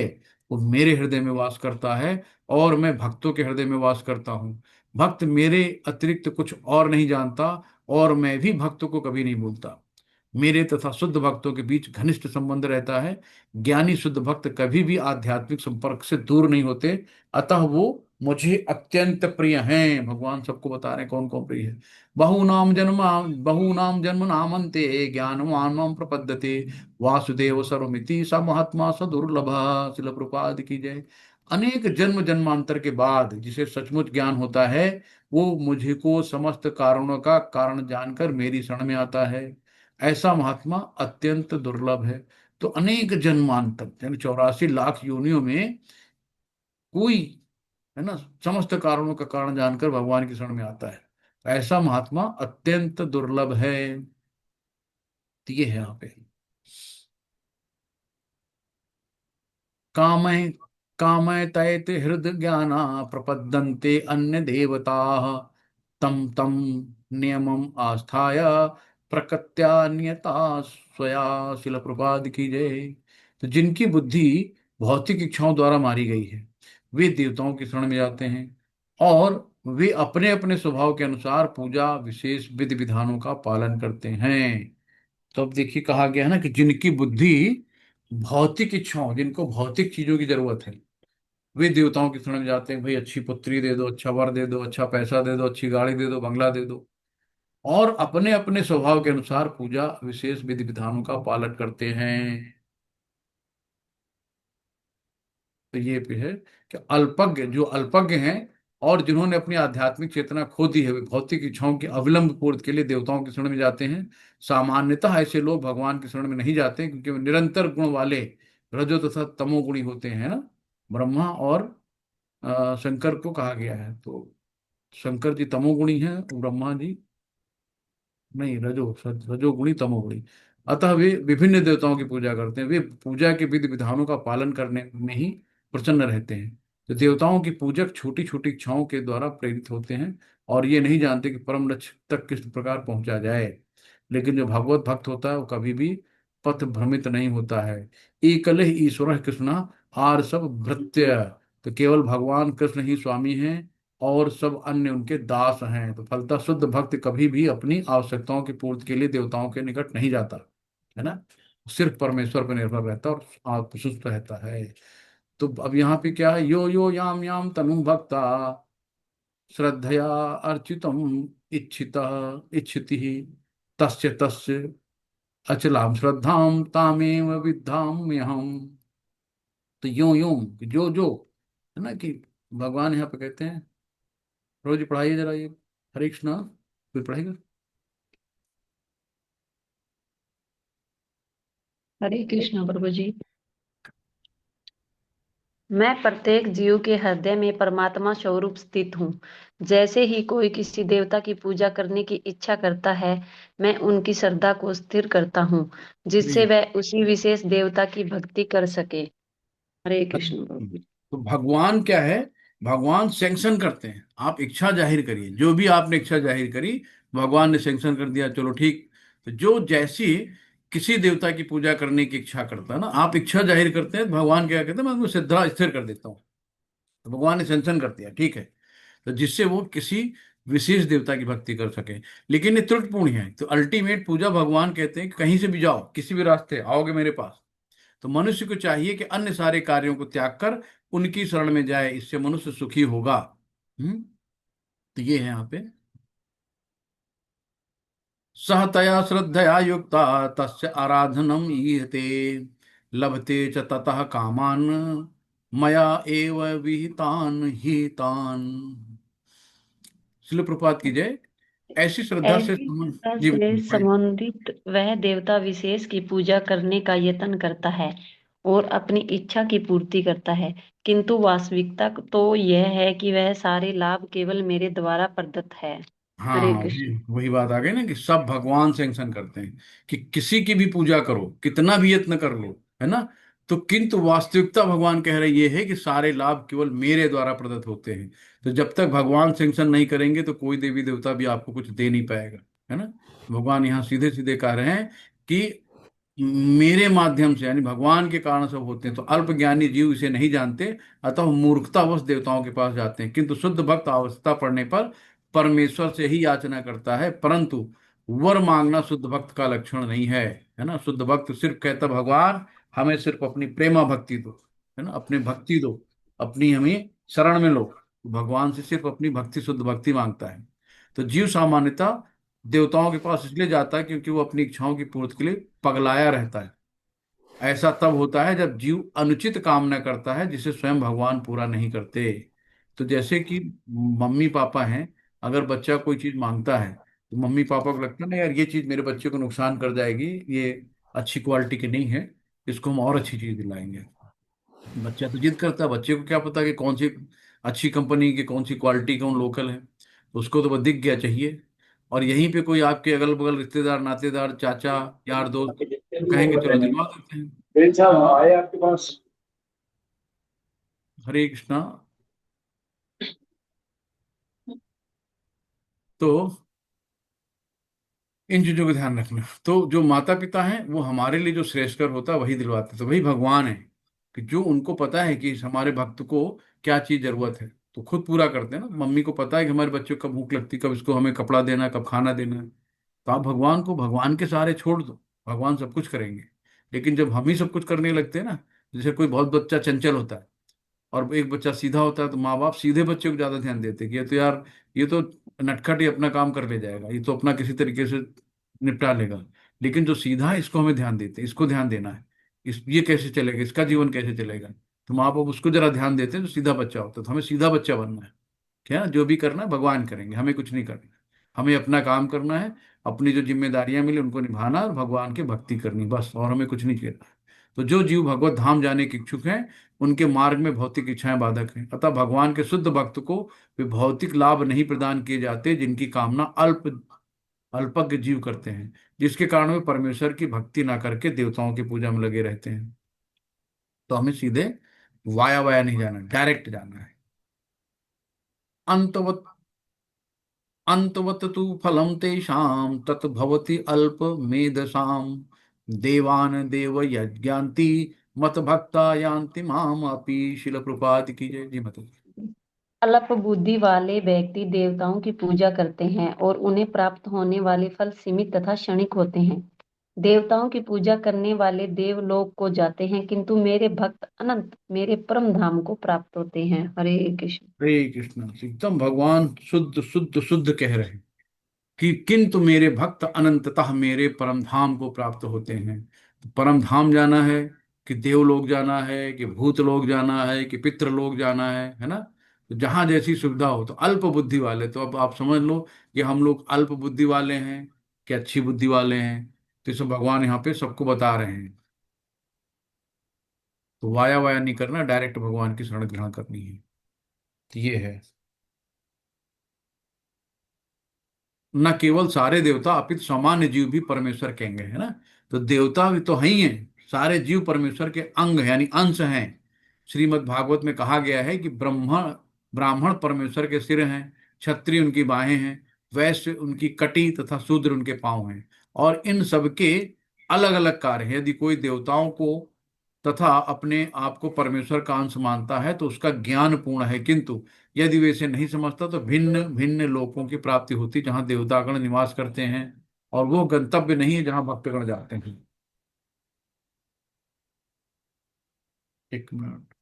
वो मेरे हृदय में वास करता है, और मैं भक्तों के हृदय में वास करता हूँ। भक्त मेरे अतिरिक्त कुछ और नहीं जानता, और मैं भी भक्तों को कभी नहीं भूलता। मेरे तथा शुद्ध भक्तों के बीच घनिष्ठ संबंध रहता है। ज्ञानी शुद्ध भक्त कभी भी आध्यात्मिक संपर्क से दूर नहीं होते, अतः वो मुझे अत्यंत प्रिय हैं। भगवान सबको बता रहे हैं कौन कौन प्रिय है। बहुनाम जन्म नामन्ते ज्ञानवान माम प्रपद्यते वासुदेव सर्वमिति स महात्मा स दुर्लभ। शिल प्रपाद की जय। अनेक जन्म जन्मांतर के बाद जिसे सचमुच ज्ञान होता है, वो मुझे को समस्त कारणों का कारण जानकर मेरी शरण में आता है। ऐसा महात्मा अत्यंत दुर्लभ है। तो अनेक जन्मांतर यानी 84 लाख योनियों में कोई, है ना, समस्त कारणों का कारण जानकर भगवान की शरण में आता है। ऐसा महात्मा अत्यंत दुर्लभ है। तो ये है यहाँ पे। कामय कामय तैत हृद ज्ञाना प्रपद्यन्ते अन्य देवता तम तम नियमम आस्थाय प्रकृत्या नियता स्वया। शिल प्रपाद की जय। तो जिनकी बुद्धि भौतिक इच्छाओं द्वारा मारी गई है, वे देवताओं की शरण में जाते हैं, और वे अपने अपने स्वभाव के अनुसार पूजा विशेष विधि विधानों का पालन करते हैं। तो अब देखिए कहा गया है ना कि जिनकी बुद्धि भौतिक इच्छाओं, जिनको भौतिक चीजों की जरूरत है, वे देवताओं की शरण में जाते हैं। भाई अच्छी पुत्री दे दो, अच्छा वर दे दो, अच्छा पैसा दे दो, अच्छी गाड़ी दे दो, बंगला दे दो, और अपने अपने स्वभाव के अनुसार पूजा विशेष विधि विधानों का पालन करते हैं। तो ये भी है कि अल्पज्ञ, जो अल्पज्ञ हैं और जिन्होंने अपनी आध्यात्मिक चेतना खो दी है, वे भौतिक इच्छाओं की अविलंब पूर्ति के लिए देवताओं की शरण में जाते हैं। सामान्यतः ऐसे लोग भगवान की शरण में नहीं जाते, क्योंकि वे निरंतर गुण वाले रजो तथा तमोगुणी होते हैं ना। ब्रह्मा और शंकर को कहा गया है, तो शंकर जी तमोगुणी हैं, ब्रह्मा जी नहीं, रजोगुणी तमोगुणी। अतः वे विभिन्न देवताओं की पूजा करते हैं। वे पूजा के विधि विधानों का पालन करने में ही प्रसन्न रहते हैं। तो देवताओं की पूजक छोटी छोटी इच्छाओं के द्वारा प्रेरित होते हैं, और ये नहीं जानते कि परम लक्ष्य तक किस प्रकार पहुंचा जाए। लेकिन जो भगवत भक्त होता है वो कभी भी पथ भ्रमित नहीं होता है। एकल ही ईश्वर कृष्णा आर सब भृत्य। तो केवल भगवान कृष्ण ही स्वामी हैं, और सब अन्य उनके दास हैं। तो फलतः शुद्ध भक्त कभी भी अपनी आवश्यकताओं की पूर्ति के लिए देवताओं के निकट नहीं जाता, है ना। सिर्फ परमेश्वर पर निर्भर रहता है और आत्मसुस्त रहता है। तो अब यहाँ पे क्या है, यो यो याम याम तनु भक्ता श्रद्धया अर्चितम इच्छिता इच्छति तस्य तस्य अचलाम श्रद्धाम तामेव विद्धाम हम। तो यूं जो है ना, कि भगवान यहाँ पे कहते हैं, रोज पढ़ाइए जरा ये, हरे कृष्णा, कोई पढ़ाएगा। हरे कृष्ण प्रभु जी। मैं प्रत्येक जीव के हृदय में परमात्मा स्वरूप स्थित हूँ। जैसे ही कोई किसी देवता की पूजा करने की इच्छा करता है, मैं उनकी श्रद्धा को स्थिर करता हूँ, जिससे जी। वह उसी विशेष देवता की भक्ति कर सके। हरे कृष्ण प्रभु जी। तो भगवान क्या है, भगवान सैंक्शन करते हैं, आप इच्छा जाहिर करिए, जो भी आपने इच्छा जाहिर करी भगवान ने सैंक्शन कर दिया, चलो ठीक। तो जो जैसी किसी देवता की पूजा करने की इच्छा करता है ना, आप इच्छा जाहिर करते हैं, तो भगवान क्या कहते हैं, मैं उनको श्रद्धा स्थिर कर देता हूँ। तो भगवान ने सैंक्शन कर दिया, ठीक है। तो जिससे वो किसी विशेष देवता की भक्ति कर सके। लेकिन ये त्रुटिपूर्ण है, तो अल्टीमेट पूजा भगवान कहते हैं कि कहीं से भी जाओ, किसी भी रास्ते आओगे मेरे पास। तो मनुष्य को चाहिए कि अन्य सारे कार्यों को त्याग कर उनकी शरण में जाए, इससे मनुष्य सुखी होगा। हम्म। तो ये है यहाँ पे, सहतया श्रद्धया युक्ता तस्य आराधनम ईहते लभते च ततः कामान मया एव विहितान हितान। शिल प्रपात की जय। ऐसी श्रद्धा से ऐसी श्रद्धा जी से बिल्कुल पढ़िए। संबंधित वह देवता विशेष की पूजा करने का यत्न करता है और अपनी इच्छा की पूर्ति करता है, किंतु वास्तविकता तो यह है कि वह सारे लाभ केवल मेरे द्वारा प्रदत्त है। हाँ हरे हाँ, कृष्ण। वही बात आ गई ना कि सब भगवान सैंक्शन करते हैं कि किसी की भी पूजा करो, कितना भी यत्न कर लो, है ना। तो किंतु वास्तविकता भगवान कह रहे ये है कि सारे लाभ केवल मेरे द्वारा प्रदत्त होते हैं। तो जब तक भगवान सैंक्शन नहीं करेंगे तो कोई देवी देवता भी आपको कुछ दे नहीं पाएगा, है ना। भगवान यहाँ सीधे सीधे कह रहे हैं कि मेरे माध्यम से, यानी भगवान के कारण सब होते हैं। तो अल्पज्ञानी जीव इसे नहीं जानते, अतः मूर्खतावश देवताओं के पास जाते हैं, किंतु शुद्ध भक्त आवश्यकता पड़ने पर परमेश्वर से ही याचना करता है। परंतु वर मांगना शुद्ध भक्त का लक्षण नहीं है ना। शुद्ध भक्त सिर्फ कहता भगवान हमें सिर्फ अपनी प्रेमा भक्ति दो, है ना, अपनी भक्ति दो, अपनी हमें शरण में लो। भगवान से सिर्फ अपनी भक्ति, शुद्ध भक्ति मांगता है। तो जीव सामान्यता देवताओं के पास इसलिए जाता है क्योंकि वो अपनी इच्छाओं की पूर्ति के लिए पगलाया रहता है। ऐसा तब होता है जब जीव अनुचित कामना करता है जिसे स्वयं भगवान पूरा नहीं करते। तो जैसे कि मम्मी पापा हैं, अगर बच्चा कोई चीज मांगता है तो मम्मी पापा को लगता है ना यार ये चीज मेरे बच्चे को नुकसान कर जाएगी, ये अच्छी क्वालिटी की नहीं है, इसको हम और अच्छी चीज दिलाएंगे। बच्चा तो जिद करता है, बच्चे को क्या पता कि कौन सी अच्छी कंपनी की, कौन सी क्वालिटी, कौन लोकल है। तो उसको तो बस दिख गया चाहिए। और यहीं पे कोई आपके अगल बगल रिश्तेदार, नातेदार, चाचा, यार दोस्त तो कहेंगे चलो दिलवा देते हैं। साहब आए आपके पास। हरे कृष्णा। तो इन चीजों का ध्यान रखना। तो जो माता पिता हैं वो हमारे लिए जो श्रेष्ठकर होता है वही दिलवाते हैं। तो वही भगवान है कि जो उनको पता है कि इस हमारे भक्त को क्या चीज जरूरत है तो खुद पूरा करते हैं ना। मम्मी को पता है कि हमारे बच्चों को कब भूख लगती, कब इसको हमें कपड़ा देना है, कब खाना देना है। तो आप भगवान को भगवान के सहारे छोड़ दो, भगवान सब कुछ करेंगे। लेकिन जब हम ही सब कुछ करने लगते हैं ना, जैसे कोई बहुत बच्चा चंचल होता है और एक बच्चा सीधा होता है, तो माँ बाप सीधे बच्चे को ज्यादा ध्यान देते हैं कि ये तो यार, ये तो नटखट ही अपना काम कर ले जाएगा, ये तो अपना किसी तरीके से निपटा लेगा। लेकिन जो सीधा है इसको हमें ध्यान देते हैं, इसको ध्यान देना है, इस ये कैसे चलेगा, इसका जीवन कैसे चलेगा। तो माँ बाप उसको जरा ध्यान देते हैं, जो सीधा बच्चा होता है। तो हमें सीधा बच्चा बनना है। क्या जो भी करना है भगवान करेंगे, हमें कुछ नहीं करना। हमें अपना काम करना है, अपनी जो जिम्मेदारियां मिली उनको निभाना और भगवान की भक्ति करनी, बस, और हमें कुछ नहीं करना। तो जो जीव भगवत धाम जाने के इच्छुक हैं उनके मार्ग में भौतिक इच्छाएं बाधक हैं। अतः भगवान के शुद्ध भक्त को वे भौतिक लाभ नहीं प्रदान किए जाते जिनकी कामना अल्पज्ञ जीव करते हैं, जिसके कारण वे परमेश्वर की भक्ति ना करके देवताओं की पूजा में लगे रहते हैं। तो हमें सीधे वाया वाया नहीं जाना, डायरेक्ट जाना है। अंतवत अंतवत तु फलं तेषां तत् भवति अल्प मेधसाम देवान देव यज्ञान्ति मत भक्ता यान्ति माम अपि। शिल प्रपात की जय जी मत। अल्प बुद्धि वाले व्यक्ति देवताओं की पूजा करते हैं और उन्हें प्राप्त होने वाले फल सीमित तथा क्षणिक होते हैं। देवताओं की पूजा करने वाले देवलोक को जाते हैं, किंतु मेरे भक्त अनंत मेरे परम धाम को प्राप्त होते हैं। हरे कृष्ण। हरे कृष्ण। एकदम भगवान शुद्ध शुद्ध शुद्ध कह रहे हैं कि किंतु मेरे भक्त अनंततः मेरे परम धाम को प्राप्त होते हैं। तो परम धाम जाना है कि देवलोक जाना है कि भूत लोक जाना है कि पितृलोक जाना है ना। तो जहां जैसी सुविधा हो। तो अल्प बुद्धि वाले, तो अब आप समझ लो कि हम लोग अल्प बुद्धि वाले हैं कि अच्छी बुद्धि वाले हैं। तो इसे भगवान यहाँ पे सबको बता रहे हैं। तो वाया वाया नहीं करना, डायरेक्ट भगवान की शरण ग्रहण करनी है। तो ये है, न केवल सारे देवता अपितु सामान्य जीव भी परमेश्वर कहेंगे, है ना। तो देवता भी तो है ही हैं, सारे जीव परमेश्वर के अंग हैं, यानी अंश हैं। श्रीमद् भागवत में कहा गया है कि ब्रह्मा ब्राह्मण परमेश्वर के सिर हैं, क्षत्रिय उनकी बाहें हैं, वैश्य उनकी कटी तथा शूद्र उनके पांव हैं। और इन सबके अलग अलग कार्य हैं। यदि कोई देवताओं को तथा अपने आप को परमेश्वर का अंश मानता है तो उसका ज्ञान पूर्ण है, किंतु यदि वे इसे नहीं समझता तो भिन्न भिन्न लोकों की प्राप्ति होती, जहाँ देवतागण निवास करते हैं, और वो गंतव्य नहीं है जहाँ भक्तगण जाते हैं। एक मिनट।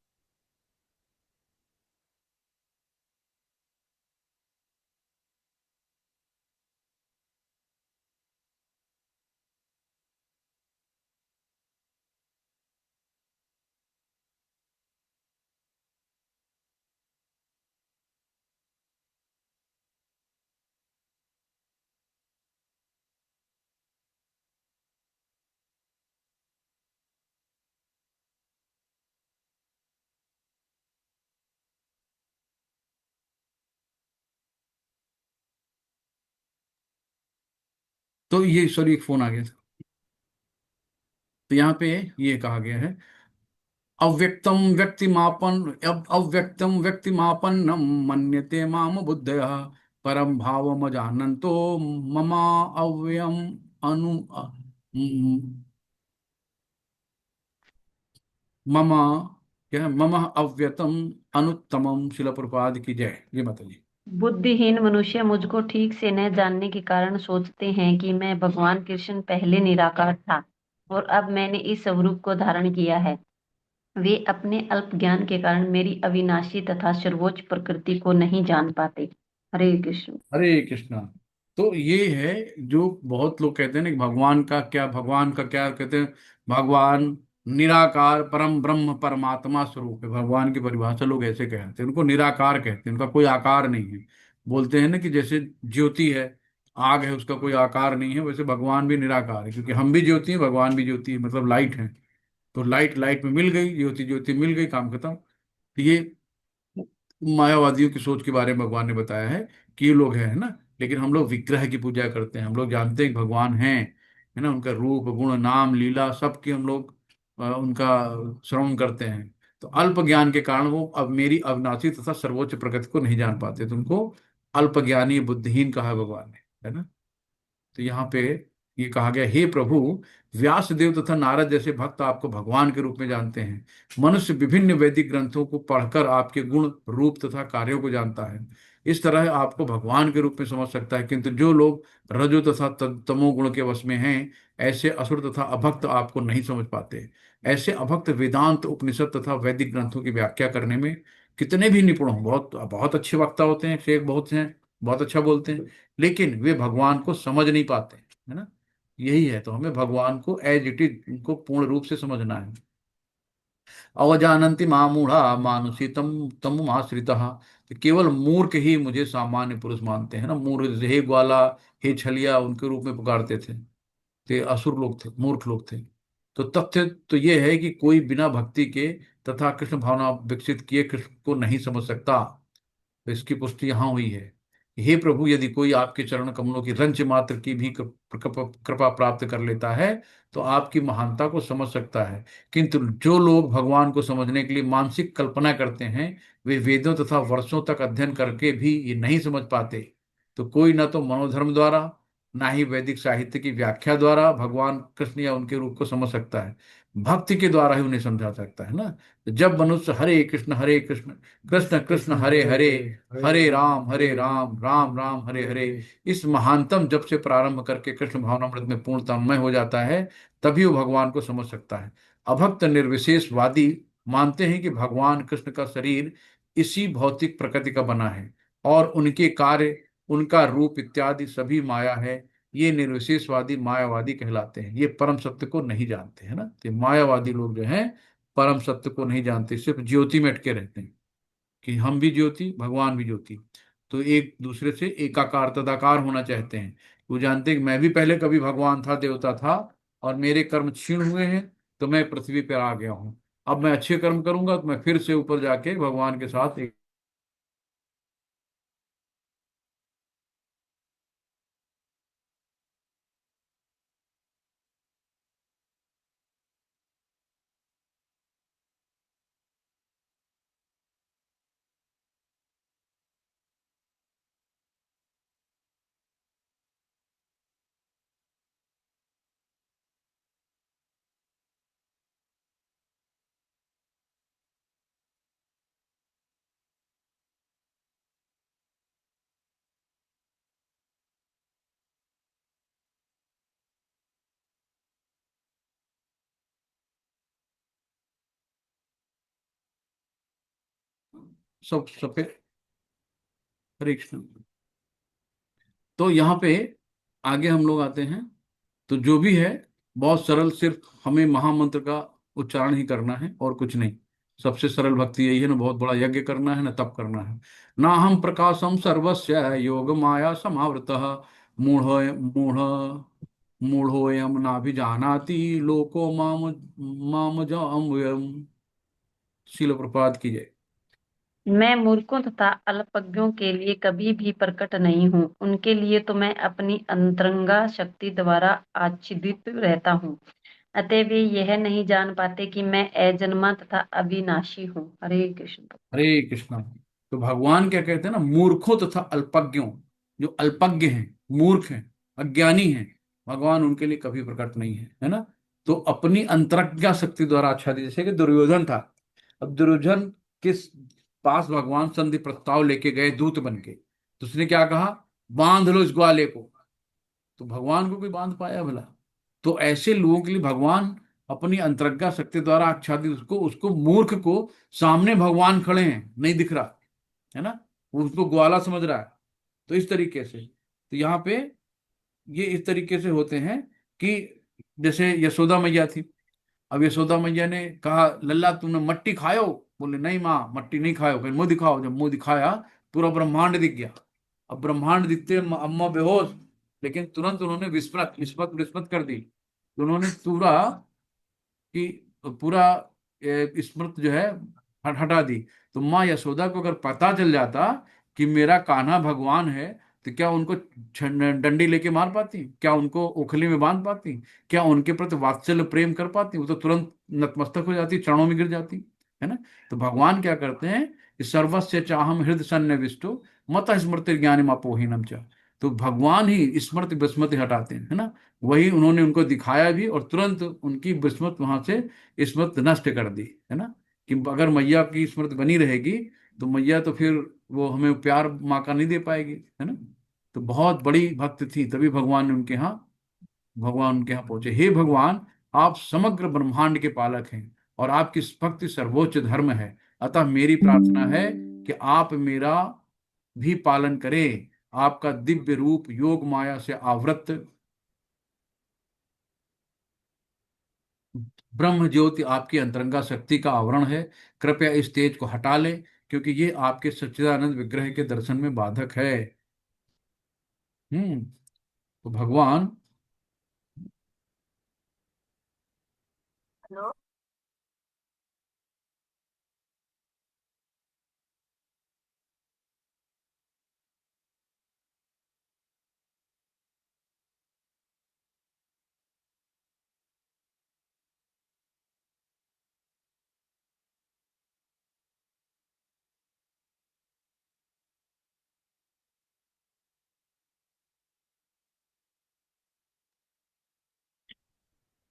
तो ये सॉरी, एक फोन आ गया था। तो यहाँ पे ये कहा गया है, अव्यक्तम व्यक्तिमापन अव्यक्तम व्यक्तिमापन्नम मन्यते माम बुद्धयः परम भावमजानन्तो ममा अव्ययम अनु मम क्या है, मम अव्यतम अनुत्तमम। शिला प्रपाद की जय। ये बताइए। बुद्धिहीन मनुष्य मुझको ठीक से न जानने के कारण सोचते हैं कि मैं भगवान कृष्ण पहले निराकार था और अब मैंने इस स्वरूप को धारण किया है। वे अपने अल्प ज्ञान के कारण मेरी अविनाशी तथा सर्वोच्च प्रकृति को नहीं जान पाते। हरे कृष्ण। हरे कृष्णा। तो ये है जो बहुत लोग कहते हैं ना कि भगवान का क्या कहते हैं, भगवान निराकार परम ब्रह्म परमात्मा स्वरूप है। भगवान की परिभाषा लोग ऐसे कहते हैं, उनको निराकार कहते हैं, उनका कोई आकार नहीं है। बोलते हैं ना कि जैसे ज्योति है, आग है, उसका कोई आकार नहीं है, वैसे भगवान भी निराकार है, क्योंकि हम भी ज्योति हैं, भगवान भी ज्योति है, मतलब लाइट है। तो लाइट लाइट में मिल गई, ज्योति ज्योति मिल गई, काम खत्म। तो ये मायावादियों की सोच के बारे में भगवान ने बताया है कि ये लोग हैं, है ना। लेकिन हम लोग विग्रह की पूजा करते हैं, हम लोग जानते हैं कि भगवान हैं, है ना। उनका रूप गुण नाम लीला सबकी हम लोग उनका श्रवण करते हैं। तो अल्प ज्ञान के कारण वो अब मेरी अविनाशी तथा सर्वोच्च प्रकृति को नहीं जान पाते, तो उनको अल्पज्ञानी बुद्धिहीन कहा है भगवान ने, है ना। तो यहाँ पे ये कहा गया, हे प्रभु, व्यास देव तथा नारद जैसे भक्त आपको भगवान के रूप में जानते हैं। मनुष्य विभिन्न वैदिक ग्रंथों को पढ़कर आपके गुण रूप तथा कार्यों को जानता है, इस तरह आपको भगवान के रूप में समझ सकता है। किंतु जो लोग रजो तथा तमो गुण के वश में हैं, ऐसे असुर तथा अभक्त आपको नहीं समझ पाते। ऐसे अभक्त वेदांत उपनिषद तथा वैदिक ग्रंथों की व्याख्या करने में कितने भी निपुण हो, बहुत बहुत अच्छे वक्ता होते हैं, शेख बहुत हैं, बहुत अच्छा बोलते हैं, लेकिन वे भगवान को समझ नहीं पाते, है ना। यही है, तो हमें भगवान को एज इट इज, उनको पूर्ण रूप से समझना है। अवजानन्ति मामूढ़ा मानुषी तम तमुमाश्रितः। तो केवल मूर्ख ही मुझे सामान्य पुरुष मानते हैं ना। मूर्ख, हे ग्वाला, हे छलिया, उनके रूप में पुकारते थे। ते असुर लोग थे, मूर्ख लोग थे। तो तथ्य तो ये है कि कोई बिना भक्ति के तथा कृष्ण भावना विकसित किए कृष्ण को नहीं समझ सकता। तो इसकी पुष्टि यहाँ हुई है। हे प्रभु, यदि कोई आपके चरण कमलों की रंच मात्र की भी कृपा प्राप्त कर लेता है तो आपकी महानता को समझ सकता है। किंतु जो लोग भगवान को समझने के लिए मानसिक कल्पना करते हैं, वे वेदों तथा वर्षों तक अध्ययन करके भी ये नहीं समझ पाते। तो कोई ना तो मनोधर्म द्वारा, ना ही वैदिक साहित्य की व्याख्या द्वारा भगवान कृष्ण या उनके रूप को समझ सकता है। भक्ति के द्वारा ही उन्हें समझा सकता है ना। तो जब मनुष्य हरे कृष्ण कृष्ण कृष्ण हरे हरे, हरे राम राम राम हरे हरे, इस महानतम जप से प्रारंभ करके कृष्ण भावनामृत में पूर्ण तन्मय हो जाता है, तभी वो भगवान को समझ सकता है। अभक्त निर्विशेषवादी मानते हैं कि भगवान कृष्ण का शरीर इसी भौतिक प्रकृति का बना है और उनके कार्य, उनका रूप इत्यादि सभी माया है। ये निर्विशेषवादी मायावादी कहलाते हैं, ये परम सत्य को नहीं जानते, है ना। तो मायावादी लोग जो हैं परम सत्य को नहीं जानते, सिर्फ ज्योति में अटके रहते हैं कि हम भी ज्योति भगवान भी ज्योति। तो एक दूसरे से एकाकार तदाकार होना चाहते हैं। वो जानते हैं कि मैं भी पहले कभी भगवान था, देवता था, और मेरे कर्म क्षीण हुए हैं, तो मैं पृथ्वी पर आ गया हूँ। अब मैं अच्छे कर्म करूंगा तो मैं फिर से ऊपर जाके भगवान के साथ एक सब सफेद। हरे कृष्ण। तो यहाँ पे आगे हम लोग आते हैं। तो जो भी है बहुत सरल, सिर्फ हमें महामंत्र का उच्चारण ही करना है और कुछ नहीं। सबसे सरल भक्ति यही है, ना बहुत बड़ा यज्ञ करना है ना तप करना है। ना हम प्रकाशम सर्वस्य योग माया समावृतः मूढ़ मूढ़ मूढ़ोयम नाभिजानाति लोको माम माम जम। शिल प्रपात की जय। मैं मूर्खों तथा अल्पज्ञों के लिए कभी भी प्रकट नहीं हूँ, उनके लिए तो मैं अपनी अंतरंगा शक्ति द्वारा आच्छादित रहता हूँ। अतः वे यह नहीं जान पाते कि मैं अजन्मा तथा अविनाशी हूँ। हरे कृष्ण। हरे कृष्णा। तो भगवान क्या कहते हैं ना, मूर्खों तथा अल्पज्ञों, जो अल्पज्ञ हैं, मूर्ख हैं, अज्ञानी हैं, भगवान उनके लिए कभी प्रकट नहीं है ना। तो अपनी अंतरज्ञा शक्ति द्वारा आच्छादित, जैसे कि दुर्योधन था। अब दुर्योधन किस पास भगवान संधि प्रस्ताव लेके गए दूत बन के, तो उसने क्या कहा, बांध लो इस ग्वाले को। तो भगवान को कोई बांध पाया भला? तो ऐसे लोगों के लिए भगवान अपनी अंतरज्ञा शक्ति द्वारा आच्छादित, उसको उसको मूर्ख को सामने भगवान खड़े हैं, नहीं दिख रहा है ना, वो उसको ग्वाला समझ रहा है। तो इस तरीके से, तो यहाँ पे ये इस तरीके से होते हैं कि जैसे यशोदा मैया थी। अब यशोदा मैया ने कहा, लल्ला तुमने मट्टी खायो? बोले नहीं माँ, मट्टी नहीं खायो। फिर मुंह दिखाओ, जब मुंह दिखाया पूरा ब्रह्मांड दिख गया। अब ब्रह्मांड दिखते अम्मा बेहोश, लेकिन तुरंत उन्होंने विस्मृत विस्मृत विस्मृत कर दी। तो उन्होंने पूरा कि पूरा स्मृत जो है हटा दी। तो माँ यशोदा को अगर पता चल जाता कि मेरा कान्हा भगवान है, तो क्या उनको डंडी लेके मार पाती? क्या उनको ओखली में बांध पाती? क्या उनके प्रति वात्सल्य प्रेम कर पाती? वो तो तुरंत नतमस्तक हो जाती, चरणों में गिर जाती, है ना। तो भगवान क्या करते हैं कि सर्वस्य चाहम हृदय सन्निविष्टो मत स्मृति ज्ञानी मापोहीनम चा। तो भगवान ही स्मृति विस्मृति हटाते हैं, है ना। वही उन्होंने उनको दिखाया भी, और तुरंत उनकी विस्मृत वहां से स्मृति नष्ट कर दी, है ना। कि अगर मैया की स्मृति बनी रहेगी तो मैया तो फिर वो हमें प्यार माँ का नहीं दे पाएगी, है ना। तो बहुत बड़ी भक्त थी, तभी भगवान उनके यहाँ पहुंचे। हे भगवान, आप समग्र ब्रह्मांड के पालक हैं और आपकी भक्ति सर्वोच्च धर्म है। अतः मेरी प्रार्थना है कि आप मेरा भी पालन करें। आपका दिव्य रूप योग माया से आवृत ब्रह्म ज्योति आपकी अंतरंगा शक्ति का आवरण है। कृपया इस तेज को हटा लें, क्योंकि ये आपके सच्चिदानंद विग्रह के दर्शन में बाधक है। तो भगवान, हेलो।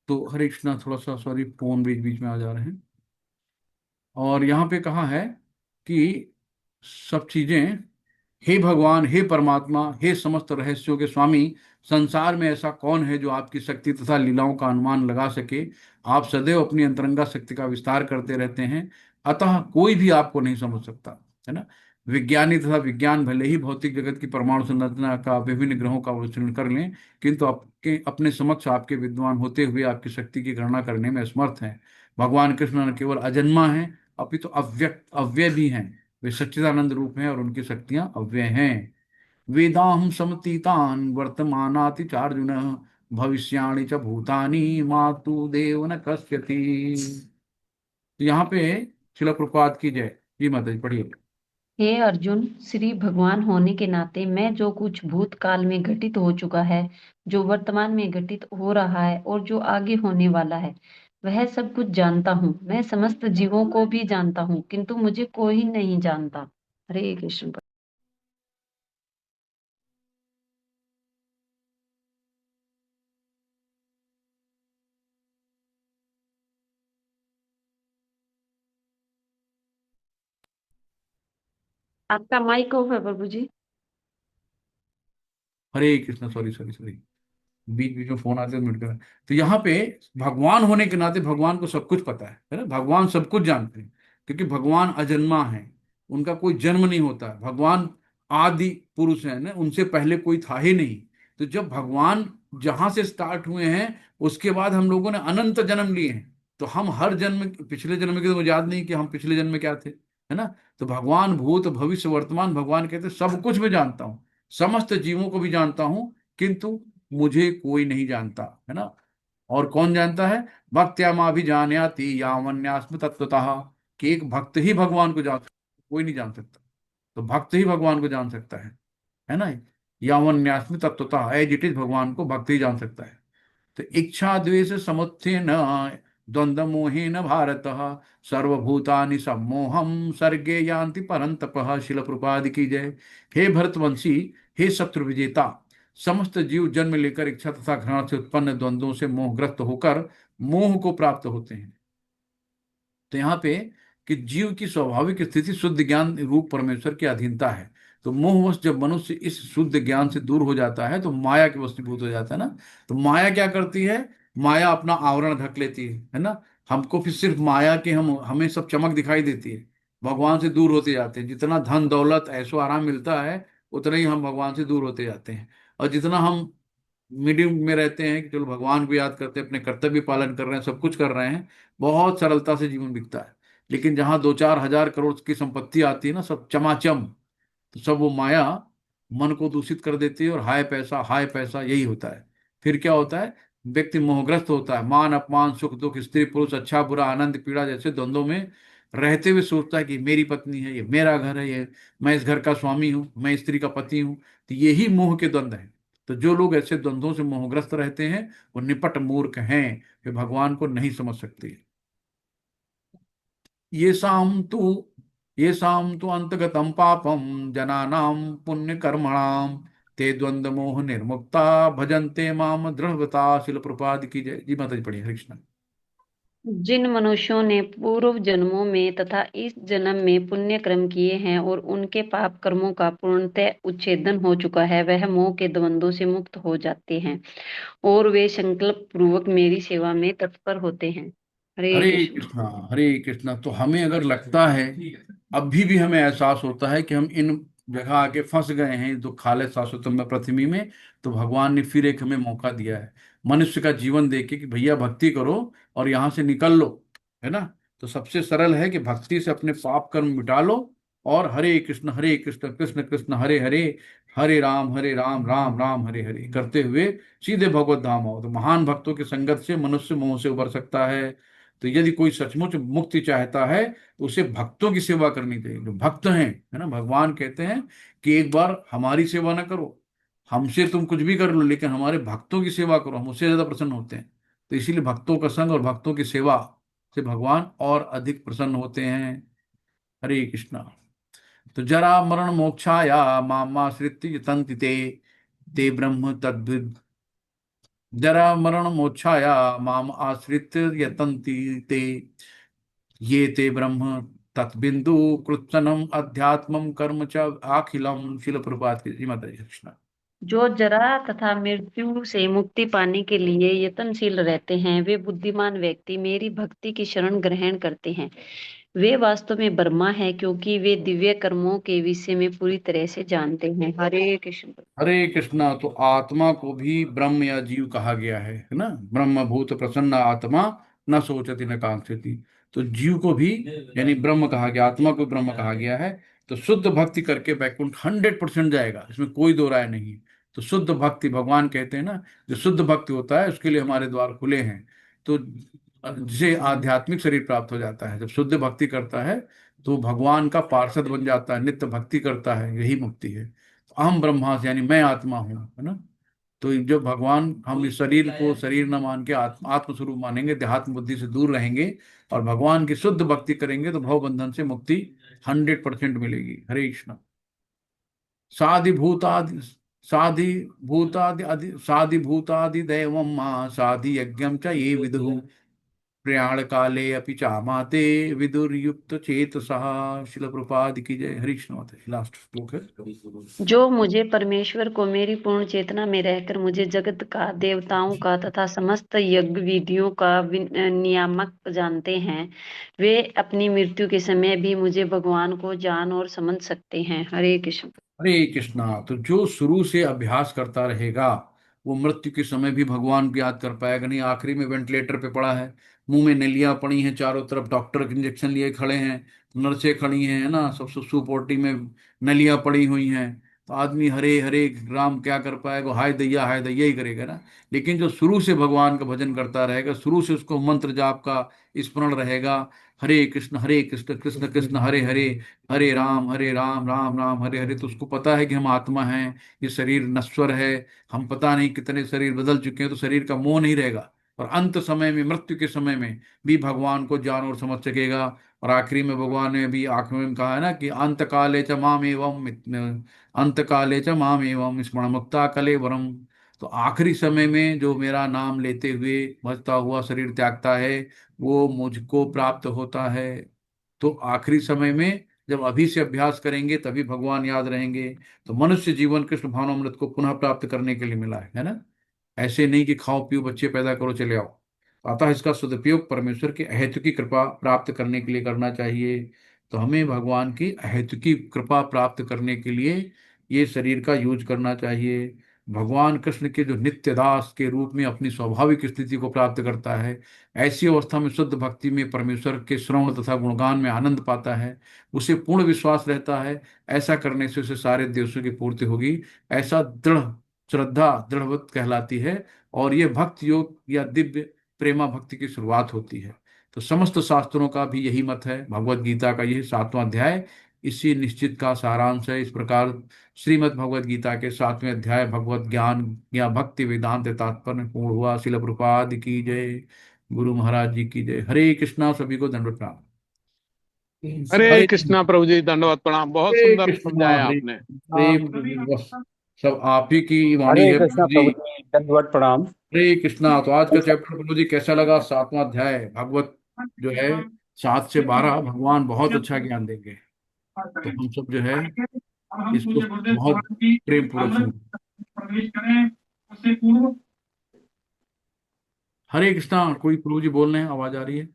तो हरे कृष्णा, थोड़ा सा सॉरी, फोन बीच बीच में आ जा रहे हैं। और यहाँ पे कहा है कि सब चीजें, हे भगवान, हे परमात्मा, हे समस्त रहस्यों के स्वामी, संसार में ऐसा कौन है जो आपकी शक्ति तथा लीलाओं का अनुमान लगा सके? आप सदैव अपनी अंतरंगा शक्ति का विस्तार करते रहते हैं, अतः कोई भी आपको नहीं समझ सकता, है ना। विज्ञानी तथा विज्ञान भले ही भौतिक जगत की परमाणु संरचना का, विभिन्न ग्रहों का विश्लेषण कर लें, किंतु आपके अपने समक्ष आपके विद्वान होते हुए आपकी शक्ति की गणना करने में असमर्थ हैं। भगवान कृष्ण न केवल अजन्मा हैं, अपितु अव्यक्त अव्यय भी हैं। वे सच्चिदानंद रूप हैं और उनकी शक्तियां अव्यय हैं। वेदाहम समतीतान वर्तमानाति चार्जुन, भविष्याणि च भूतानि मातु देव न कस्यति। तो यहाँ पे शिला प्रपात की जय। जी माता जी, पढ़िए। हे अर्जुन, श्री भगवान होने के नाते मैं जो कुछ भूतकाल में घटित हो चुका है, जो वर्तमान में घटित हो रहा है और जो आगे होने वाला है, वह सब कुछ जानता हूँ। मैं समस्त जीवों को भी जानता हूँ, किंतु मुझे कोई नहीं जानता। हरे कृष्ण। आपका माइक ऑफ है प्रभु जी। हरे कृष्ण, सॉरी सॉरी सॉरी, बीच बीच में फोन आते हैं, मिनट कर। तो यहाँ पे भगवान होने के नाते भगवान को सब कुछ पता है ना, भगवान सब कुछ जानते हैं, क्योंकि भगवान अजन्मा है। उनका कोई जन्म नहीं होता है। भगवान आदि पुरुष है ना, उनसे पहले कोई था ही नहीं। तो जब भगवान जहां से स्टार्ट हुए हैं, उसके बाद हम लोगों ने अनंत जन्म लिए हैं। तो हम हर जन्म, पिछले जन्म के तो मुझे याद नहीं कि हम पिछले जन्म में क्या थे, है ना। तो भगवान भूत भविष्य वर्तमान, भगवान कहते हैं सब कुछ मैं जानता हूँ, समस्त जीवों को भी जानता हूँ, किंतु मुझे कोई नहीं जानता, है ना। और कौन जानता है? भक्त्या मां भी जानाति यावन्यास्म तत्वतः, कि एक भक्त ही भगवान को जान सकता है, कोई नहीं जान सकता। तो भक्त ही भगवान को जान सकता है ना। यावन्यास्म तत्वतः, एज इट इज भगवान को भक्त ही जान सकता है। तो इच्छा द्वेष समुत्थेन द्वंद्व मोहेन भारत सर्वभूतानि सम्मोहम सर्गे यान्ति परंतपः। शिल प्रपाद की जय। हे भरतवंशी, हे शत्रु विजेता, समस्त जीव जन्म लेकर इच्छा तथा घृणा से उत्पन्न द्वंद्वों से मोहग्रस्त होकर मोह को प्राप्त होते हैं। तो यहाँ पे कि जीव की स्वाभाविक स्थिति शुद्ध ज्ञान रूप परमेश्वर की अधीनता है। तो मोहवश जब मनुष्य इस शुद्ध ज्ञान से दूर हो जाता है तो माया के वशीभूत हो जाता है ना। तो माया क्या करती है? माया अपना आवरण ढक लेती है ना। हमको फिर सिर्फ माया के हमें सब चमक दिखाई देती है। भगवान से दूर होते जाते हैं। जितना धन दौलत ऐशो आराम मिलता है, उतना ही हम भगवान से दूर होते जाते हैं। और जितना हम मीडियम में रहते हैं कि चलो भगवान को याद करते हैं, अपने कर्तव्य पालन कर रहे हैं, सब कुछ कर रहे हैं, बहुत सरलता से जीवन बीतता है। लेकिन जहां 2-4 हजार करोड़ की संपत्ति आती है ना, सब चमाचम, तो सब वो माया मन को दूषित कर देती है। और हाय पैसा यही होता है। फिर क्या होता है? व्यक्ति मोहग्रस्त होता है। मान अपमान, सुख दुख, स्त्री पुरुष, अच्छा बुरा, आनंद पीड़ा जैसे द्वंद्वों में रहते हुए सोचता है कि मेरी पत्नी है, ये मेरा घर है, ये मैं इस घर का स्वामी हूँ, मैं स्त्री का पति हूँ। तो यही मोह के द्वंद्व है। तो जो लोग ऐसे द्वंद्वों से मोहग्रस्त रहते हैं, वो निपट मूर्ख हैं, वे भगवान को नहीं समझ सकते। ये शाम तो ये शाम तो अंतगतम पापम जनानां पुण्य कर्मणाम ते द्वंद्व मोह निर्मुक्ता भजन्ते माम दृढ़वता। शिल प्रपाद की जय। जी माता जी, पढ़िए हरे कृष्ण। जिन मनुष्यों ने पूर्व जन्मों में तथा इस जन्म में पुण्य कर्म किए हैं और उनके पाप कर्मों का पूर्णतः उच्छेदन हो चुका है, वह मोह के द्वंद्वों से मुक्त हो जाते हैं और वे संकल्प पूर्वक मेरी सेवा में तत्पर होते हैं। हरे हरे कृष्ण। कृष्णा हरे कृष्णा। तो हमें अगर लगता है, अभी भी हमें एहसास होता है कि हम इन जगह आके फंस गए हैं दुखालय शाश्वतम पृथ्वी में, तो भगवान ने फिर एक हमें मौका दिया है मनुष्य का जीवन देके कि भैया भक्ति करो और यहाँ से निकल लो, है ना। तो सबसे सरल है कि भक्ति से अपने पाप कर्म मिटा लो और हरे कृष्ण कृष्ण कृष्ण हरे हरे, हरे राम राम राम हरे हरे करते हुए सीधे भगवत धाम आओ। तो महान भक्तों की संगत से मनुष्य मोह से उबर सकता है। तो यदि कोई सचमुच मुक्ति चाहता है, तो उसे भक्तों की सेवा करनी चाहिए, जो भक्त हैं, है ना। भगवान कहते हैं कि एक बार हमारी सेवा ना करो, हमसे तुम कुछ भी कर लो, लेकिन हमारे भक्तों की सेवा करो, हम उससे ज्यादा प्रसन्न होते हैं। तो इसीलिए भक्तों का संग और भक्तों की सेवा से भगवान और अधिक प्रसन्न होते हैं। हरे कृष्णा। तो जरा मरण मोक्षाया मामाश्रित्य यतन्ति ते, ते ब्रह्म तद्विद। जरा मरण मोक्षाया माम आश्रित्य यतन्ति ते, ये ते ब्रह्म तत्बिंदु कृत्सनम अध्यात्मम कर्म च अखिलम। शिल प्रपात की। माता जी कृष्णा। जो जरा तथा मृत्यु से मुक्ति पाने के लिए यत्नशील रहते हैं, वे बुद्धिमान व्यक्ति मेरी भक्ति की शरण ग्रहण करते हैं। वे वास्तव में ब्रह्मा है, क्योंकि वे दिव्य कर्मों के विषय में पूरी तरह से जानते हैं। हरे कृष्ण। हरे कृष्णा। तो आत्मा को भी ब्रह्म या जीव कहा गया है ना। ब्रह्म भूत प्रसन्न आत्मा न सोचती न कांक्षति। तो जीव को भी यानी ब्रह्म कहा गया, आत्मा को ब्रह्म कहा गया है। तो शुद्ध भक्ति करके वैकुंठ 100% जाएगा, इसमें कोई दो राय नहीं है। तो शुद्ध भक्ति, भगवान कहते हैं ना, जो शुद्ध भक्ति होता है उसके लिए हमारे द्वार खुले हैं। तो जिसे आध्यात्मिक शरीर प्राप्त हो जाता है, जब शुद्ध भक्ति करता है तो भगवान का पार्षद बन जाता है, नित्य भक्ति करता है, यही मुक्ति है। अहम ब्रह्मास्मि यानी मैं आत्मा हूँ, है ना। तो जो भगवान, हम इस शरीर को शरीर न मान के आत्म स्वरूप मानेंगे, देहात्म बुद्धि से दूर रहेंगे और भगवान की शुद्ध भक्ति करेंगे, तो भव बंधन से मुक्ति 100% मिलेगी। हरे कृष्ण। साधि भूतादि साधि साधि भूतादि दैवम मां साधि यज्ञम च ये विदु। प्रयाण काले अपि चामाते विदुर्युक्त चेतसः। शिल प्रभुपाद की जय। हरि कृष्ण। लास्ट श्लोक है। जो मुझे परमेश्वर को मेरी पूर्ण चेतना में रहकर मुझे जगत का, देवताओं का तथा समस्त यज्ञ विधियों का नियामक जानते हैं, वे अपनी मृत्यु के समय भी मुझे भगवान को जान और समझ सकते हैं। हरे कृष्ण। हरे कृष्णा। तो जो शुरू से अभ्यास करता रहेगा वो मृत्यु के समय भी भगवान को याद कर पाएगा नहीं। आखिरी में वेंटिलेटर पे पड़ा है, मुंह में नलियां पड़ी हैं, चारों तरफ डॉक्टर के इंजेक्शन लिए खड़े हैं, नर्सें खड़ी हैं, है ना, सब सब सुपोटी में नलियां पड़ी हुई हैं। तो आदमी हरे हरे राम क्या कर पाएगा? हाय दैया ही करेगा ना। लेकिन जो शुरू से भगवान का भजन करता रहेगा, शुरू से उसको मंत्र जाप का स्मरण रहेगा, हरे कृष्ण कृष्ण कृष्ण हरे हरे, हरे राम राम राम हरे हरे, तो उसको पता है कि हम आत्मा हैं, ये शरीर नश्वर है, हम पता नहीं कितने शरीर बदल चुके हैं, तो शरीर का मोह नहीं रहेगा। और अंत समय में, मृत्यु के समय में भी भगवान को जान और समझ सकेगा। और आखिरी में भगवान ने भी आखिर में कहा है ना कि अंत काले च माम एवं अंत काले च माम एवं स्मरण मुक्ता कले वरम। तो आखिरी समय में जो मेरा नाम लेते हुए भजता हुआ शरीर त्यागता है, वो मुझको प्राप्त होता है। तो आखिरी समय में जब अभी से अभ्यास करेंगे तभी भगवान याद रहेंगे। तो मनुष्य जीवन कृष्ण भावनामृत को पुनः प्राप्त करने के लिए मिला है ना। ऐसे नहीं कि खाओ पियो बच्चे पैदा करो चले आओ। अतः इसका सदुपयोग परमेश्वर की अहेतुकी कृपा प्राप्त करने के लिए करना चाहिए। तो हमें भगवान की अहेतुकी कृपा प्राप्त करने के लिए ये शरीर का यूज करना चाहिए। भगवान कृष्ण के जो नित्य दास के रूप में अपनी स्वाभाविक स्थिति को प्राप्त करता है, ऐसी अवस्था में शुद्ध भक्ति में परमेश्वर के श्रवण तथा गुणगान में आनंद पाता है, उसे पूर्ण विश्वास रहता है ऐसा करने से उसे सारे देशों की पूर्ति होगी, ऐसा दृढ़ श्रद्धा दृढ़वत कहलाती है। और ये भक्ति योग या दिव्य प्रेमा भक्ति की शुरुआत होती है। तो समस्त शास्त्रों का भी यही मत है। भगवत गीता का यह 7वां अध्याय इसी निश्चित का सारांश है। इस प्रकार श्रीमद् भगवत गीता के 7वें अध्याय भगवत ज्ञान या भक्ति वेदांत तात्पर्य पूर्ण हुआ। शिल प्रभुपाद की जय। गुरु महाराज जी की जय। हरे कृष्णा। सभी को दंडवत प्रणाम। हरे हरे कृष्णा प्रभु जी, दंडवत प्रणाम। बहुत हरे सुंदर कृष्णा। समझाया हरे आपने। प्रेम प्रभु बस सब आप ही की वाणी हरे है प्रभु कृष्णा जी। प्रभु जी, दंडवत प्रणाम। हरे कृष्णा। तो आज का चैप्टर प्रभु जी कैसा लगा? 7वां अध्याय भागवत जो है 7 से 12, भगवान बहुत अच्छा ज्ञान देंगे। तो हम सब जो है इसको बहुत प्रेम पूर्वक सुन। हरे कृष्णा। कोई प्रभु जी बोल रहे हैं, आवाज आ रही है?